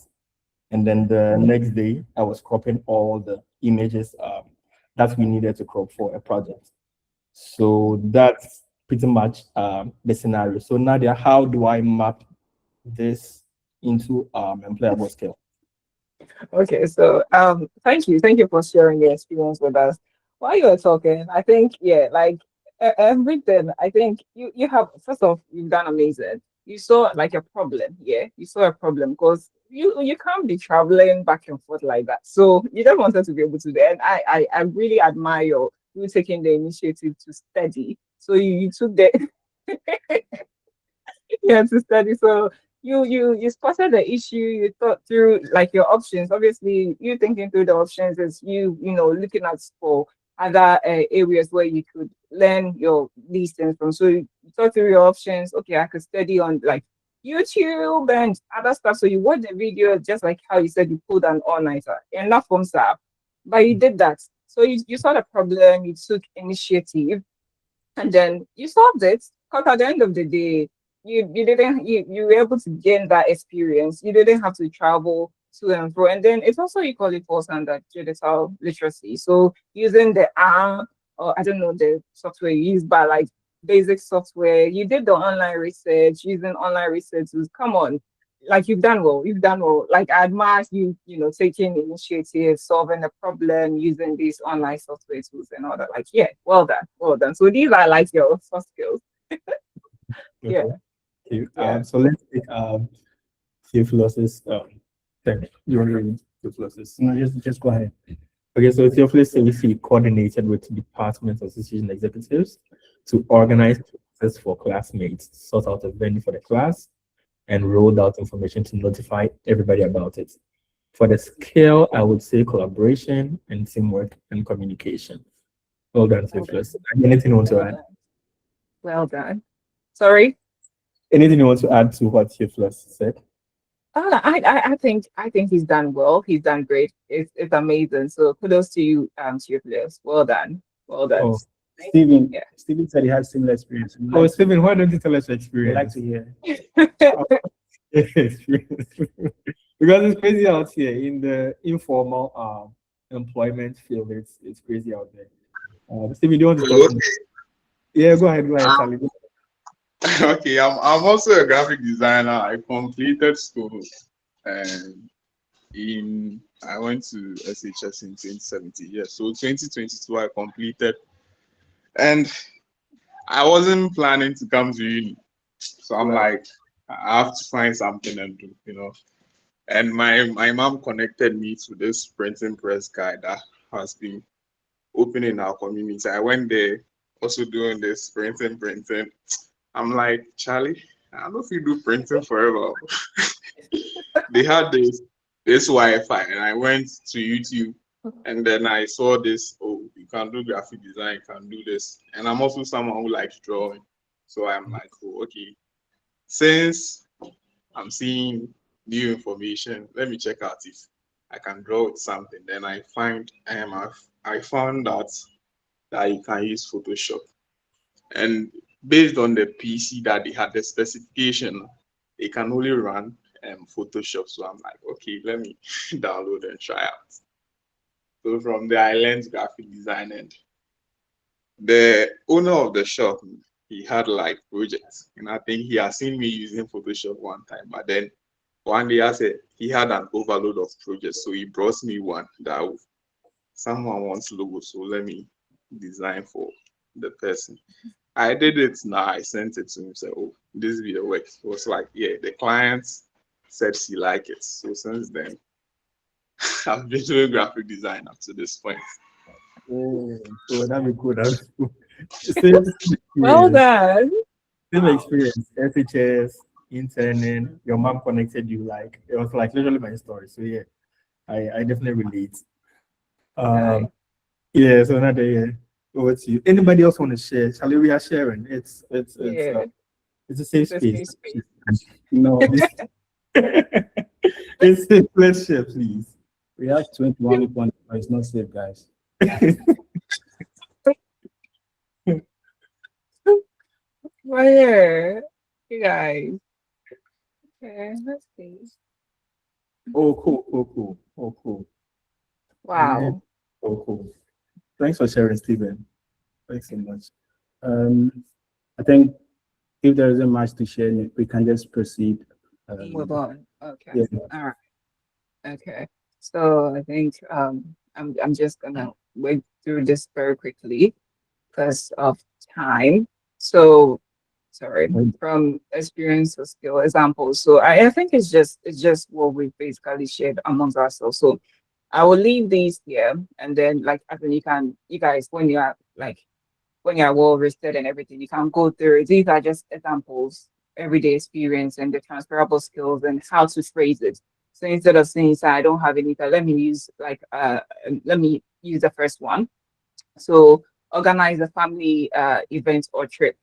Speaker 2: And then the next day, I was cropping all the images that we needed to crop for a project. So that's pretty much the scenario. So Nadia, how do I map this into employable skill?
Speaker 5: Okay, so thank you for sharing your experience with us. While you were talking, I think like everything. I think you have first off, you've done amazing. You saw like a problem, you saw a problem because you can't be traveling back and forth like that. So you just wanted to be able to do. And I really admire you taking the initiative to study. So you took the yeah to study. So you spotted the issue, you thought through like your options. Obviously you thinking through the options is you know looking at for other areas where you could learn these things from. So you thought through your options. Okay, I could study on like YouTube and other stuff. So you watch the video just like how you said you pulled an all-nighter and not from SAP, but you did that. So you saw the problem, you took initiative, and then you solved it. Because at the end of the day, you were able to gain that experience. You didn't have to travel to and fro. And then it's also equally falls under digital literacy. So using the app, or I don't know the software you use, but like basic software, you did the online research, using online research tools. Come on. Like you've done well, Like I admire you know, taking initiative, solving the problem, using these online software tools and all that. Like, yeah, well done, well done. So these are like your soft skills. Yeah.
Speaker 2: Okay.
Speaker 5: Yeah.
Speaker 2: So let's take Theophilus' thing. You want to read Theophilus'?
Speaker 1: No, just go ahead.
Speaker 2: Okay, so Theophilus says he coordinated with department association executives to organize classes for classmates, sort out a venue for the class, and rolled out information to notify everybody about it. For the skill, I would say collaboration and teamwork and communication. Well done, Theophilus. Anything you want to add?
Speaker 5: Well done. Sorry.
Speaker 2: Anything you want to add to what Theophilus said?
Speaker 5: I think he's done well. He's done great. It's amazing. So kudos to you, to your players. Well done. Well done.
Speaker 2: Oh,
Speaker 1: Stephen,
Speaker 5: Yeah.
Speaker 1: Stephen said he had similar experience.
Speaker 2: Oh, Stephen, why don't you tell us your
Speaker 1: We'd like
Speaker 2: experience?
Speaker 1: to hear.
Speaker 2: Because it's crazy out here in the informal employment field. It's crazy out there. Stephen, do you want to talk? Yeah, go ahead, Charlie.
Speaker 6: Okay, I'm also a graphic designer. I completed school and I went to SHS in 2017. Yeah, so 2022 I completed, and I wasn't planning to come to uni. So I'm like, I have to find something and do, you know. And my mom connected me to this printing press guy that has been open in our community. I went there also doing this printing. I'm like, Charlie, I don't know if you do printing forever. They had this Wi-Fi, and I went to YouTube, and then I saw this. Oh, you can do graphic design, you can do this, and I'm also someone who likes drawing. So I'm like, oh, okay. Since I'm seeing new information, let me check out if I can draw with something. Then I found out that you can use Photoshop, and based on the PC that they had, the specification, they can only run Photoshop. So I'm like, okay, let me download and try out. So from there, I learned graphic design, and the owner of the shop, he had like projects, and I think he has seen me using Photoshop one time. But then one day, I said he had an overload of projects, so he brought me one that someone wants logo, so let me design for the person. I did it now. I sent it to him. Said, "Oh, this will be the work." It was like, yeah, the client said she liked it. So since then, I've been doing graphic design up to this point.
Speaker 2: Oh, that'd be cool. That'd be cool. Same
Speaker 5: Well
Speaker 2: experience.
Speaker 5: done.
Speaker 2: Same experience. SHS, interning, your mom connected you. Like it was like literally my story. So yeah, I definitely relate. Yeah. So another year. Over to you. Anybody else want to share? Charlie, we are sharing. It's
Speaker 5: Yeah.
Speaker 2: a safe
Speaker 5: It's a
Speaker 2: space.
Speaker 5: safe space.
Speaker 1: No,
Speaker 2: It's safe. Let's share, please.
Speaker 1: We have 21 people, but it's not safe, guys.
Speaker 5: Where you guys? Okay, let's see.
Speaker 2: Oh, cool, cool, cool. Oh, cool.
Speaker 5: Wow.
Speaker 2: Oh, cool. Thanks for sharing, Stephen. Thanks so much.
Speaker 1: I think if there isn't much to share, we can just proceed.
Speaker 5: Move on. Okay.
Speaker 1: Yeah.
Speaker 5: All right. Okay. So I think I'm just gonna wait through this very quickly because of time. So sorry, from experience or skill examples. So I think it's just what we basically shared amongst ourselves. So I will leave these here, and then like I think you guys when you're well rested and everything, you can go through it. These are just examples, everyday experience and the transferable skills and how to phrase it. So instead of saying, "So I don't have anything," let me use the first one. So organize a family event or trip.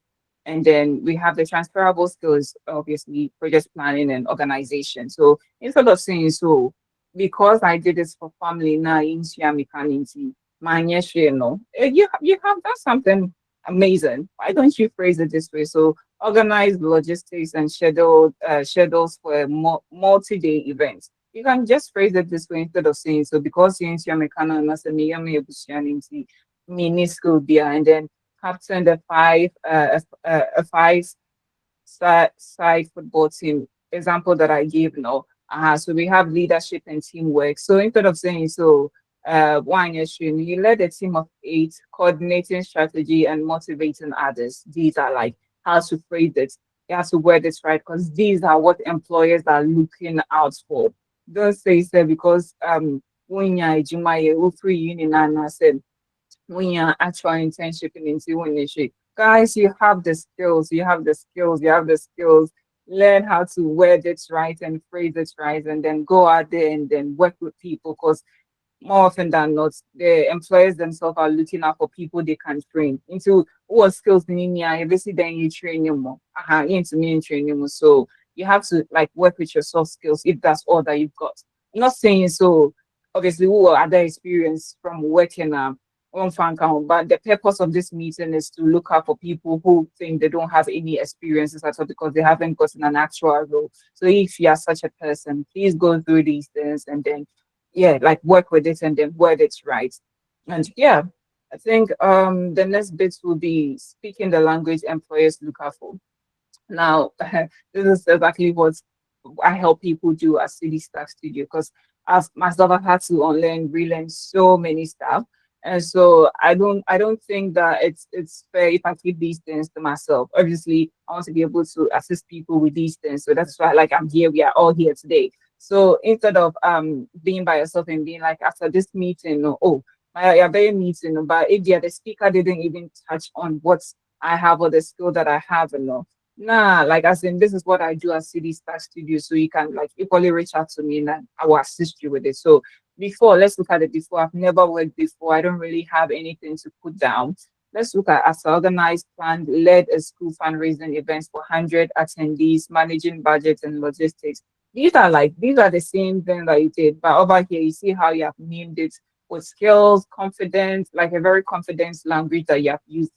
Speaker 5: And then we have the transferable skills, obviously, project planning and organization. So instead of saying, so because I did this for family, now in my you have done something amazing. Why don't you phrase it this way? So organize logistics and schedules for multi-day events. You can just phrase it this way instead of saying so because you mini school beer and then captain the a five side football team example that I gave now. So we have leadership and teamwork. So instead of saying so one year you led a team of 8, coordinating strategy and motivating others. These are like how to phrase it. You have to word this right because these are what employers are looking out for. Don't say so because when you're free union and said when you're actually internship in industry. Guys, you have the skills, you have the skills, you have the skills. Learn how to word it right and phrase it right, and then go out there and then work with people. Because more often than not, the employers themselves are looking out for people they can train into what skills in India. Obviously, then you train them more. Into me and train them more. So you have to like work with your soft skills if that's all that you've got. I'm not saying so. Obviously, who are other experience from working on fan count, but the purpose of this meeting is to look out for people who think they don't have any experiences at all because they haven't gotten an actual role. So if you are such a person, please go through these things and then like work with it and then word it right. And I think the next bit will be speaking the language employers look out for. Now, this is exactly what I help people do at City Staff Studio because I've myself I've had to unlearn, relearn so many stuff. And so I don't think that it's fair if I keep these things to myself. Obviously, I want to be able to assist people with these things. So that's why like I'm here, we are all here today. So instead of being by yourself and being like after this meeting, oh my yeah, very meeting, but if the speaker didn't even touch on what I have or the skill that I have, nah, like as in this is what I do at City Star Studio. So you can like equally reach out to me and I will assist you with it. So before, let's look at it before. I've never worked before. I don't really have anything to put down. Let's look at as organized, planned, led a school fundraising events for 100 attendees, managing budgets and logistics. These are the same thing that you did, but over here you see how you have named it with skills, confidence, like a very confident language that you have used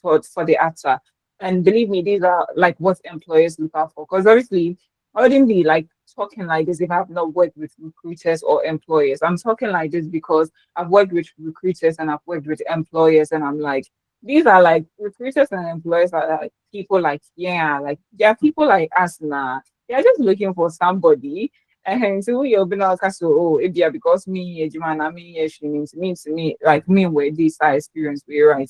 Speaker 5: for the actor. And believe me, these are like what employers look out for. Because obviously, I wouldn't be like talking like this if I've not worked with recruiters or employers. I'm talking like this because I've worked with recruiters and I've worked with employers, and I'm like, these are like recruiters and employers are like people like, yeah, like there are people like us now. They're just looking for somebody. And so you'll be like, so, oh, if yeah, because me, Ejima, I mean, yeah, she means to me, like me, with this I experience, we right.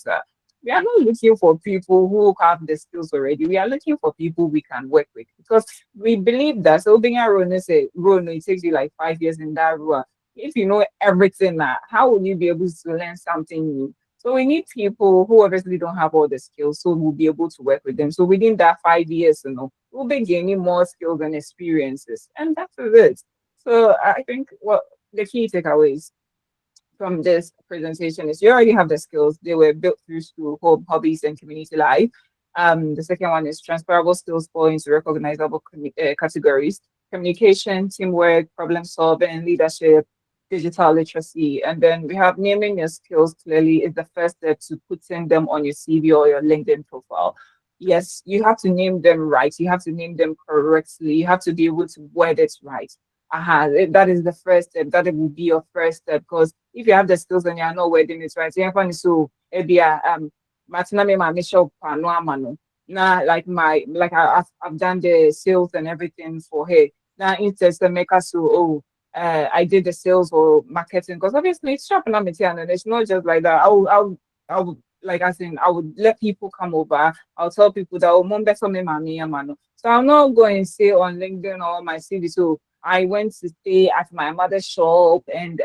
Speaker 5: We are not looking for people who have the skills already. We are looking for people we can work with because we believe that. So being a role, say, role, it takes you like 5 years in that role. If you know everything, how will you be able to learn something new? So we need people who obviously don't have all the skills, so we'll be able to work with them. So within that 5 years, we'll be gaining more skills and experiences, and that's it. So I think what the key takeaways from this presentation is you already have the skills. They were built through school, home, hobbies, and community life. The second one is transferable skills fall into recognizable categories. communication, teamwork, problem solving, leadership, digital literacy. And then we have naming your skills clearly is the first step to putting them on your CV or your LinkedIn profile. Yes, you have to name them right. You have to name them correctly. You have to be able to word it right. That is the first step. That will be your first step. Because if you have the skills and you're not wording it right, you have so Martina me my mission no amano. Now, I've done the sales and everything for her. Now, instead, the make us so I did the sales or marketing because obviously it's shop and and it's not just like that. I would like as in I would let people come over. I'll tell people that oh mom better me mommy man. So I'm not going to say on LinkedIn or my CV. So I went to stay at my mother's shop and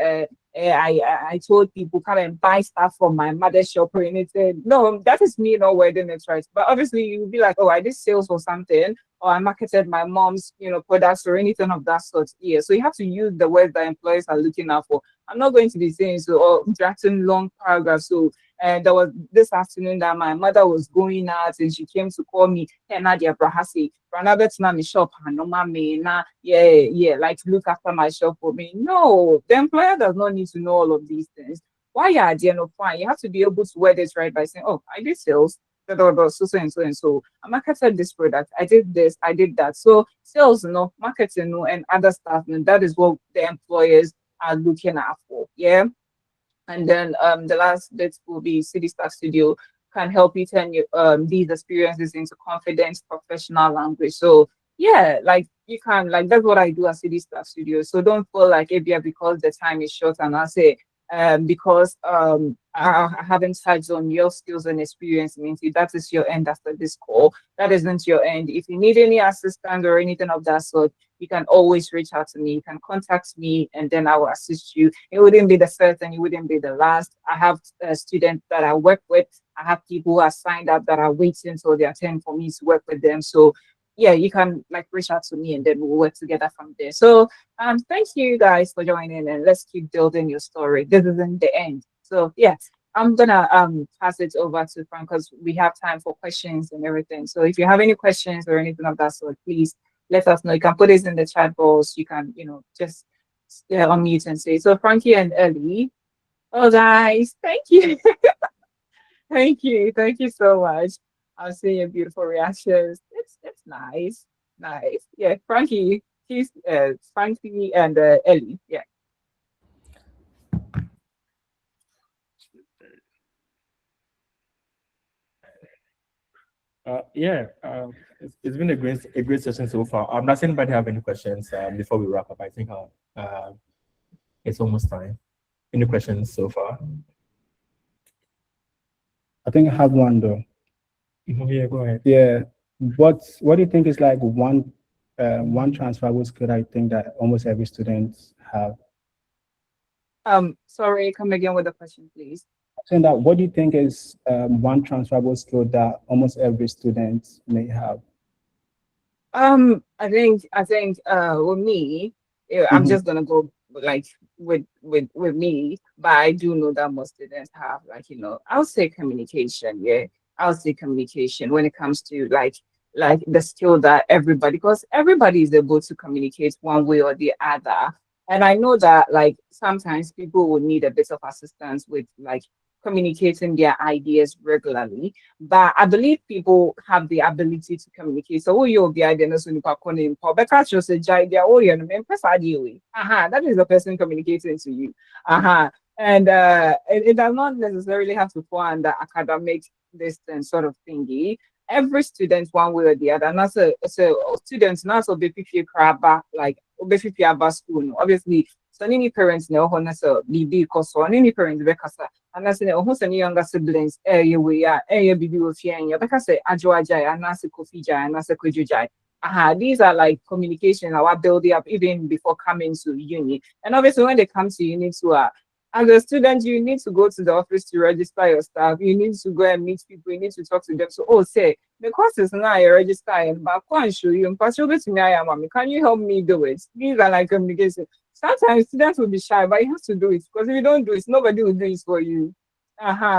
Speaker 5: I told people come and buy stuff from my mother's shop or anything. No, that is me not wording it right. But obviously you'll be like, oh, I did sales or something, or I marketed my mom's, products or anything of that sort. Yeah. So you have to use the words that employers are looking out for. I'm not going to be saying so or drafting long paragraphs. So and there was this afternoon that my mother was going out and she came to call me, hey Nadia Brahasi, another time shop, no mommy, yeah, like look after my shop for me. No, the employer does not need to know all of these things. Why are they no fine? You have to be able to word this right by saying, oh, I did sales, so and so and so. I marketed this product, I did this, I did that. So sales, marketing, and other stuff, and that is what the employers are looking out for. Yeah. And then the last bit will be City Star Studio can help you turn your these experiences into confident professional language. So yeah, like you can like that's what I do at City Star Studio. So don't feel like ABA because the time is short and I say because I haven't touched on your skills and experience means that is your end after this call. That isn't your end. If you need any assistance or anything of that sort, you can always reach out to me. You can contact me and then I will assist you. It wouldn't be the first and it wouldn't be the last. I have students that I work with. I have people who are signed up that are waiting till their turn for me to work with them. So yeah, you can like reach out to me and then we'll work together from there. So thank you guys for joining and let's keep building your story. This isn't the end. So yeah, I'm gonna pass it over to Frank because we have time for questions and everything. So if you have any questions or anything of that sort, please let us know. You can put it in the chat box. You can, just unmute and say. So Frankie and Ellie, oh guys, thank you. Thank you so much. I'm seeing your beautiful reactions. It's nice. Nice. Yeah, Frankie, he's Frankie and Ellie. Yeah.
Speaker 2: It's been a great session so far. Does anybody have any questions before we wrap up? I think it's almost time. Any questions so far?
Speaker 1: I think I have one though.
Speaker 2: Yeah, go ahead.
Speaker 1: Yeah. What do you think is like one transferable skill I think that almost every student have?
Speaker 5: Sorry, come again with the question, please.
Speaker 1: Saying that what do you think is one transferable skill that almost every student may have?
Speaker 5: I think with me, I'm just gonna go like with me, but I do know that most students have like I'll say communication. Yeah, I'll say communication when it comes to like the skill that everybody because everybody is able to communicate one way or the other. And I know that like sometimes people will need a bit of assistance with like communicating their ideas regularly. But I believe people have the ability to communicate. So you'll be identifying because you're a idea, oh, you're that is the person communicating to you. And it does not necessarily have to fall under academic distance sort of thingy. Every student, one way or the other, and so students now so be like school. Obviously, so any parents know honestly be because so any parents because and I say who's any younger siblings we are bibi ofia and because say Adjei Eyison Anaanse Anaanse Kujujai. These are like communication our building up even before coming to uni. And obviously when they come to uni to as a student, you need to go to the office to register your staff. You need to go and meet people. You need to talk to them. So, say the course is now you register and back one show you. Can you help me do it? These are like communication. Sometimes students will be shy, but you have to do it because if you don't do it, nobody will do it for you.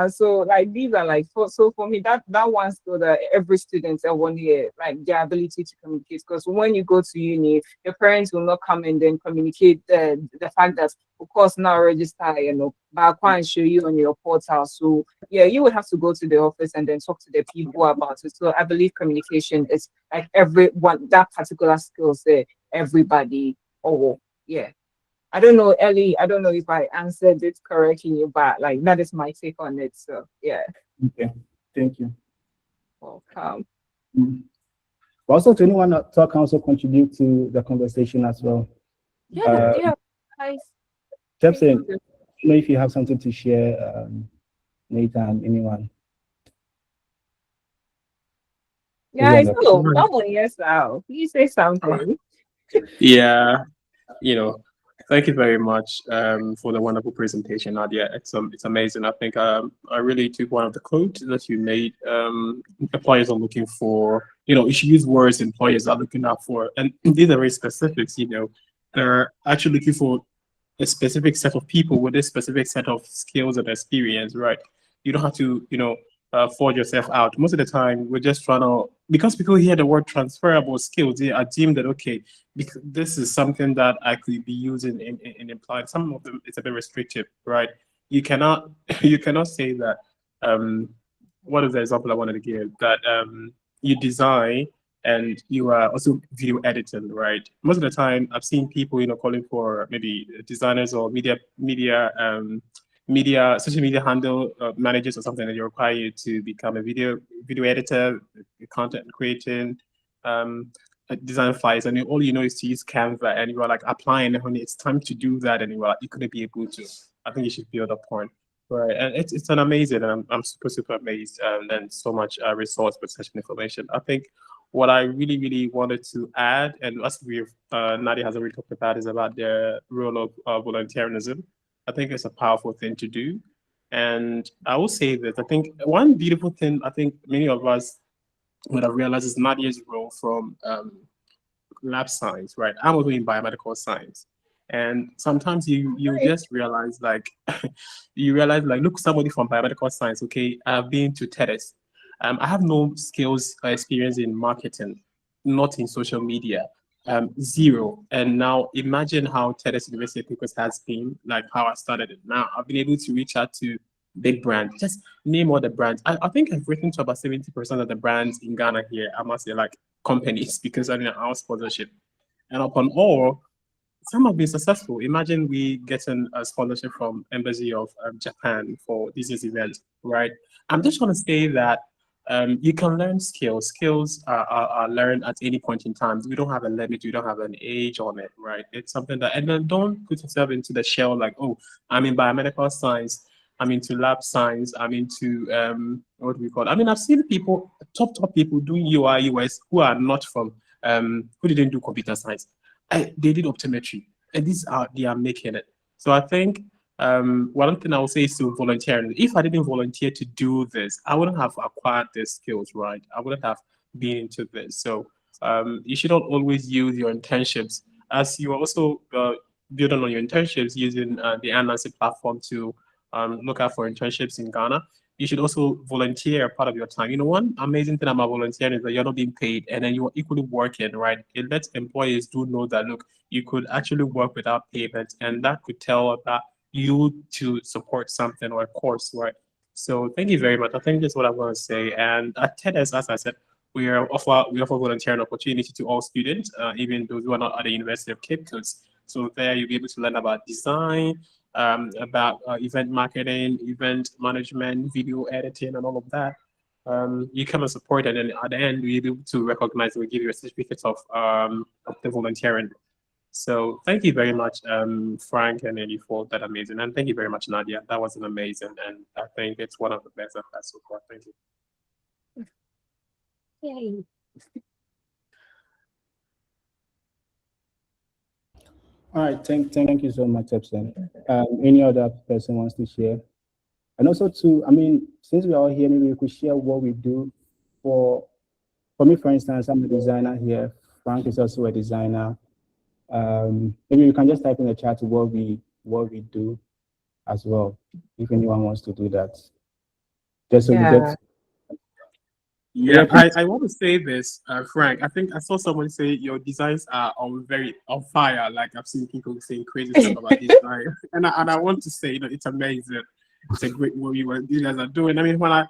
Speaker 5: So like these are like for me that one skill that every student at 1 year, like their ability to communicate. Because when you go to uni, your parents will not come and then communicate the fact that of course now register, but I can't show you on your portal. So yeah, you would have to go to the office and then talk to the people about it. So I believe communication is like everyone that particular skill set everybody. Oh yeah. I don't know, Ellie. I don't know if I answered it correctly, but like that is my take on it. So yeah,
Speaker 1: Okay, thank you.
Speaker 5: welcome.
Speaker 1: Mm. Also, to anyone that can also contribute to the conversation as well.
Speaker 5: Yeah, yeah. I
Speaker 1: Jepsen, I don't know if you have something to share, Nathan, anyone.
Speaker 5: guys, hello. Come on, yes, now. Please say something.
Speaker 3: Yeah, thank you very much for the wonderful presentation, Nadia. It's amazing. I think I really took one of the quotes that you made. Employers are looking for, you should use words employers are looking out for, and these are very specifics. They're actually looking for a specific set of people with a specific set of skills and experience, right? You don't have to, forge yourself out. Most of the time, we're just trying to, because people hear the word transferable skills, they are deemed that, okay, because this is something that I could be using in employing. Some of them, it's a bit restrictive, right? You cannot, you cannot say that, what is the example I wanted to give? That you design and you are also video editing, right? Most of the time, I've seen people, calling for maybe designers or social media handle managers or something that you require you to become a video editor, content creating, design flyers, and all you know is to use Canva, and you are like applying, and when it's time to do that, and you are like, you couldn't be able to. I think you should build a point. Right, and it's an amazing, and I'm super amazed, and so much resource with such information. I think what I really wanted to add, and as we've Nadia has already talked about, is about the role of volunteerism. I think it's a powerful thing to do, and I will say that I think one beautiful thing I think many of us would have realized is Nadia's role from lab science, right? I'm also in biomedical science. And sometimes you just realize like look, somebody from biomedical science, okay, I've been to TEDx. I have no skills or experience in marketing, not in social media. Zero. And now imagine how TEDx University Because has been, like how I started it. Now I've been able to reach out to big brands. Just name all the brands. I think I've written to about 70% of the brands in Ghana here. I must say, like companies, because I mean our sponsorship. And upon all, some have been successful. Imagine we getting a scholarship from Embassy of Japan for this year's event, right? I'm just trying to say that you can learn skills. Skills are learned at any point in time. We don't have a limit. We don't have an age on it, right? It's something that, and then don't put yourself into the shell like, oh, I'm in biomedical science. I'm into lab science. I'm into what do we call it? I mean, I've seen people, top people doing UI, US who are not from who didn't do computer science. They did optometry, and they are making it. So I think one thing I would say is to volunteer. And if I didn't volunteer to do this, I wouldn't have acquired these skills, right? I wouldn't have been into this. So you should not always use your internships as you are also building on your internships using the Anaanse platform to look out for internships in Ghana. You should also volunteer part of your time. One amazing thing about volunteering is that you're not being paid and then you're equally working, right? It lets employers do know that, look, you could actually work without payment, and that could tell that you to support something or a course, right? So thank you very much. I think that's what I want to say. And at TEDx, as I said, we offer volunteering opportunity to all students, even those who are not at the University of Cape Coast. So there you'll be able to learn about design, about event marketing, event management, video editing, and all of that. You come and support, and then at the end, we'll be able to recognize and we give you a certificate of the volunteering. So thank you very much, Frank and Eddie, for that amazing. And thank you very much, Nadia. That was an amazing, and I think it's one of the best I've had so far. Thank you.
Speaker 5: Yay.
Speaker 1: All right, thank you so much, Epson. Any other person wants to share? And also I mean, since we are all here, maybe we could share what we do. For me, for instance, I'm a designer here. Frank is also a designer. Maybe you can just type in the chat what we do. as well, if anyone wants to do that. Just so we
Speaker 5: Yeah.
Speaker 1: get
Speaker 3: Yeah, I want to say this, Frank. I think I saw someone say your designs are on fire. Like I've seen people saying crazy stuff about design, and I want to say, it's amazing. It's a great what you guys are doing. I mean, when I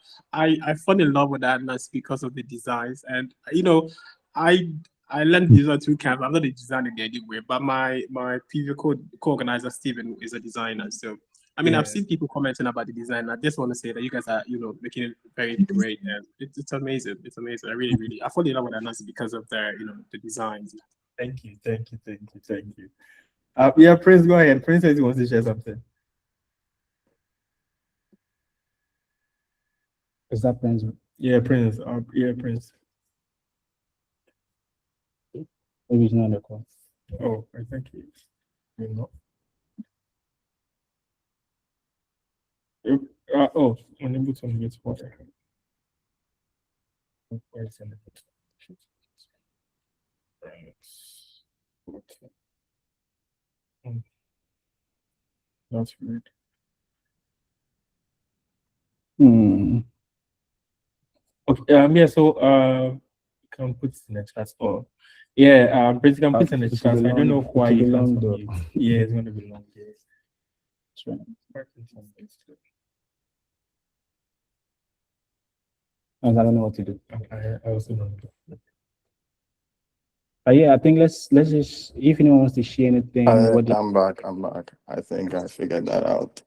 Speaker 3: fell in love with that, and that's because of the designs. And I I learned design through Canva. I'm not a designer anyway, but my previous co-organizer Stephen is a designer. So I mean, I've seen people commenting about the design. I just want to say that you guys are, making it very great, and it's amazing. It's amazing. I really, really, I fall in love with Anaanse because of their, the designs.
Speaker 2: Thank you, thank you, thank you, thank you. Yeah, Prince, go ahead. Prince says he wants to share something.
Speaker 1: is that Prince?
Speaker 2: Yeah, Prince. Yeah, Prince.
Speaker 1: Maybe he's not on the call.
Speaker 2: Oh, I think he's not. Unable to get water. That's weird. Okay. Yeah. So you can put it in the chat. Or yeah. Prince, you can put it in the
Speaker 1: It
Speaker 2: chat.
Speaker 1: should be
Speaker 2: I don't know
Speaker 1: long- it
Speaker 2: why
Speaker 1: should
Speaker 2: you
Speaker 1: be
Speaker 2: can't
Speaker 1: long, though.
Speaker 2: unmute. Yeah, it's going to be long. Yes.
Speaker 1: That's right. I don't know what to do.
Speaker 2: I also don't know.
Speaker 1: But yeah, I think let's just, if anyone wants to share anything, what they,
Speaker 7: I'm back. I think I figured that out.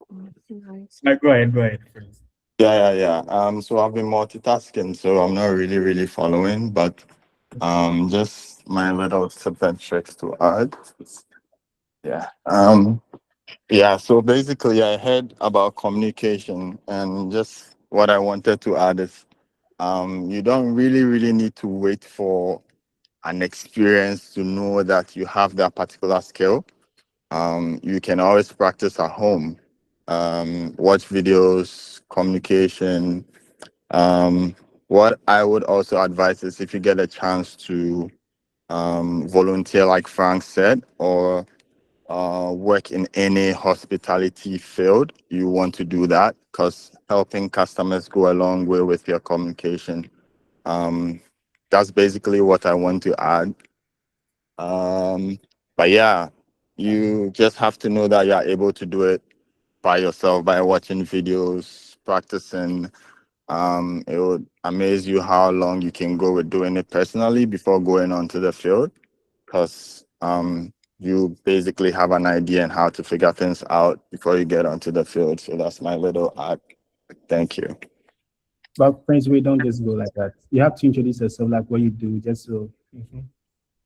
Speaker 2: Go ahead, Prince.
Speaker 7: Yeah. So I've been multitasking, so I'm not really following, but just my little tips and tricks to add. Yeah. Yeah. So basically, I heard about communication, and just what I wanted to add is, you don't really need to wait for an experience to know that you have that particular skill. You can always practice at home. Watch videos, communication. What I would also advise is if you get a chance to volunteer, like Frank said, or work in any hospitality field, you want to do that because helping customers go a long way with your communication. That's basically what I want to add. But yeah, you just have to know that you're able to do it by yourself by watching videos, practicing. It would amaze you how long you can go with doing it personally before going onto the field, because you basically have an idea on how to figure things out before you get onto the field. So that's my little art. Thank you.
Speaker 1: but Prince, we don't just go like that. You have to introduce yourself, like what you do, just so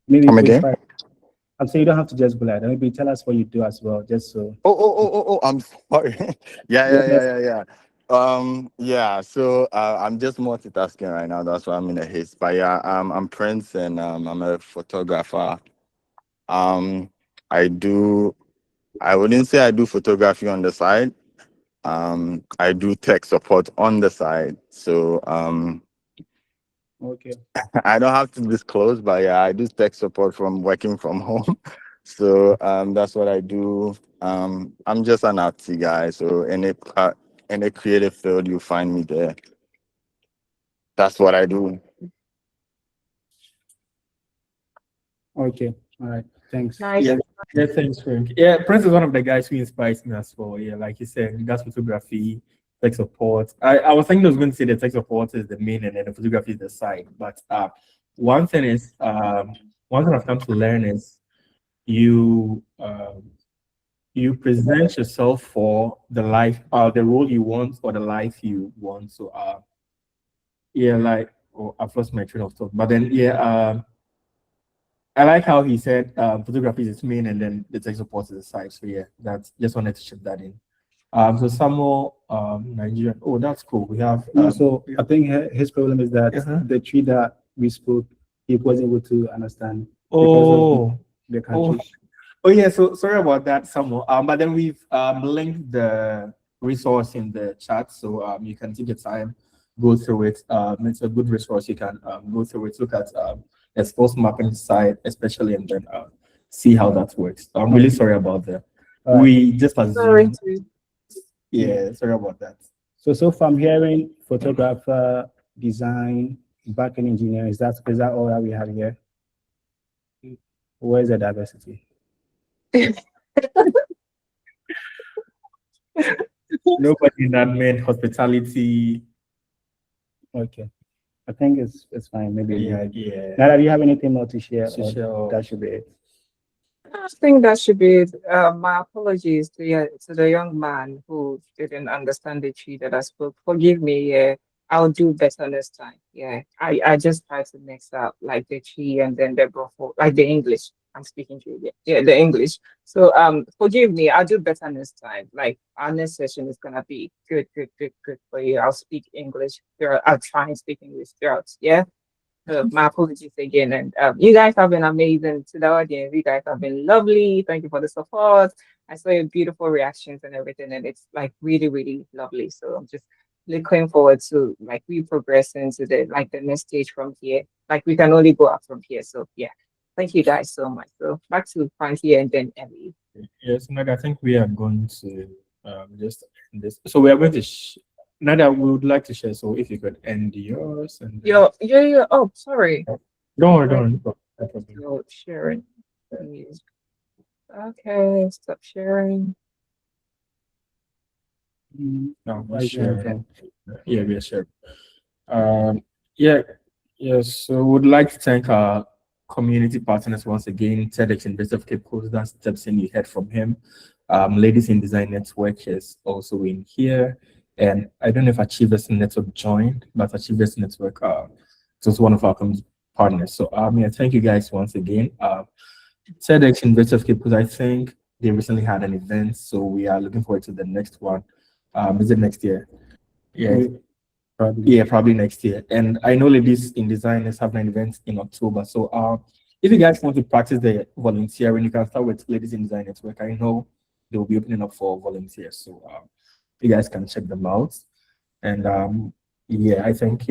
Speaker 1: maybe
Speaker 7: Come
Speaker 1: quick
Speaker 7: again?
Speaker 1: fire. I'm saying you don't have to just go like that. Maybe tell us what you do as well, just so.
Speaker 7: Oh, I'm sorry. Yeah. Yeah, so I'm just multitasking right now. That's why I'm in a haste. But yeah, I'm Prince, and I'm a photographer. Um, I wouldn't say I do photography on the side. I do tech support on the side. So
Speaker 1: Okay.
Speaker 7: I don't have to disclose, but yeah, I do tech support from working from home. So that's what I do. I'm just an artsy guy. So any creative field, you find me there. That's what I do.
Speaker 1: Okay. All right. Thanks.
Speaker 5: Nice.
Speaker 2: Yeah, thanks, Frank. Yeah, Prince is one of the guys who inspires me as well. Yeah, like you said, he does photography, tech support. I was thinking I was going to say the tech support is the main and then the photography is the side. But one thing I've come to learn is you you present yourself for the life, the role you want or the life you want. So yeah, like I've lost my train of thought. But then I like how he said photography is his main and then the tech support is the side. So yeah, that's just wanted to chip that in. So Samuel, Nigerian. Oh, that's cool. We have
Speaker 1: So I think his problem is that
Speaker 2: Uh-huh.
Speaker 1: the tree that we spoke, he wasn't able to understand
Speaker 2: oh
Speaker 1: the country.
Speaker 2: oh yeah. So sorry about that, Samuel. But then we've linked the resource in the chat, so you can take your time, go through it. It's a good resource. You can go through it, look at the sports mapping side, especially, and then see how that works. I'm really sorry about
Speaker 1: All right.
Speaker 2: We just
Speaker 5: Sorry
Speaker 2: assume.
Speaker 5: to.
Speaker 2: Yeah, sorry about that.
Speaker 1: So far I'm hearing photographer, design, backend engineer. Is that all that we have here? Where's the diversity?
Speaker 2: Nobody in admin, hospitality.
Speaker 1: Okay. I think it's fine. Maybe.
Speaker 2: Yeah.
Speaker 1: Now, do you have anything more to share?
Speaker 2: To
Speaker 1: or
Speaker 2: share.
Speaker 1: That should be it.
Speaker 5: I think that should be it. My apologies to the young man who didn't understand the tree that I spoke. Forgive me. Yeah, I'll do better next time. Yeah, I just tried to mix up like the tree and then the before, like the English. I'm speaking to you. Yeah, the English. So forgive me. I'll do better next time. Like our next session is gonna be good for you. I'll speak English. I'll try and speak English throughout. Yeah. My apologies again. And you guys have been amazing to the audience. You guys have been lovely. Thank you for the support. I saw your beautiful reactions and everything, and it's like really, really lovely. So I'm just looking forward to like we progressing to the next stage from here. Like we can only go up from here. So yeah. Thank you guys so much. So back to Francie and then Emily.
Speaker 2: Yes, Nadia, I think we are going to just end this. So we are going to Nadia, we would like to share. So if you could end yours and then...
Speaker 5: Yeah. Oh, sorry.
Speaker 2: Don't worry. No problem.
Speaker 5: You're sharing. Okay, stop sharing.
Speaker 2: No,
Speaker 1: Why
Speaker 2: we're
Speaker 1: is there
Speaker 2: sharing.
Speaker 1: anything?
Speaker 2: Yeah, we are sharing. Yes. So we would like to thank our community partners once again. TEDx Investor of Cape Coast, that's Jepson, you heard from him. Ladies in Design Network is also in here. And I don't know if Achievers Network joined, but Achievers Network is also one of our community partners. So thank you guys once again. TEDx Investor of Cape Coast, I think they recently had an event, so we are looking forward to the next one. Is it next year? Yeah. Probably next year. And I know Ladies in Design is having an event in October. So if you guys want to practice the volunteering, you can start with Ladies in Design Network. I know they will be opening up for volunteers. So you guys can check them out. And I think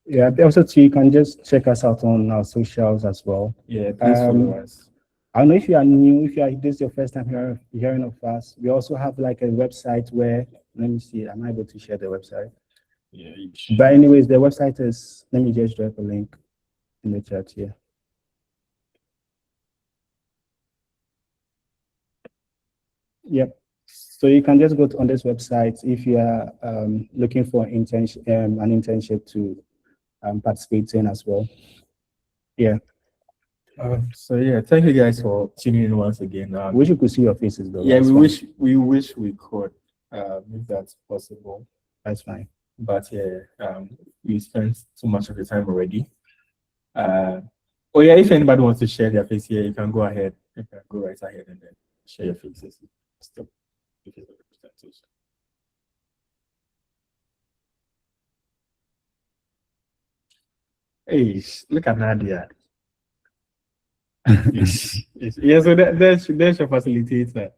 Speaker 1: Yeah, also too, you can just check us out on our socials as well.
Speaker 2: Yeah, please follow us.
Speaker 1: I don't know if you are new, this is your first time hearing of us. We also have like a website where, let me see, am I able to share the website?
Speaker 2: Yeah.
Speaker 1: But anyways, the website is, let me just drop a link in the chat here. Yep. So you can just go on this website if you are looking for an internship to participate in as well. Yeah.
Speaker 2: Thank you guys for tuning in once again.
Speaker 1: Wish you could see your faces though.
Speaker 2: Yeah, we wish we could, if that's possible.
Speaker 1: That's fine.
Speaker 2: But we spent too much of the time already. If anybody wants to share their face here, you can go ahead. You can go right ahead and then share your faces. Stop. Hey, look at Nadia. Yeah, so there's your facilitator.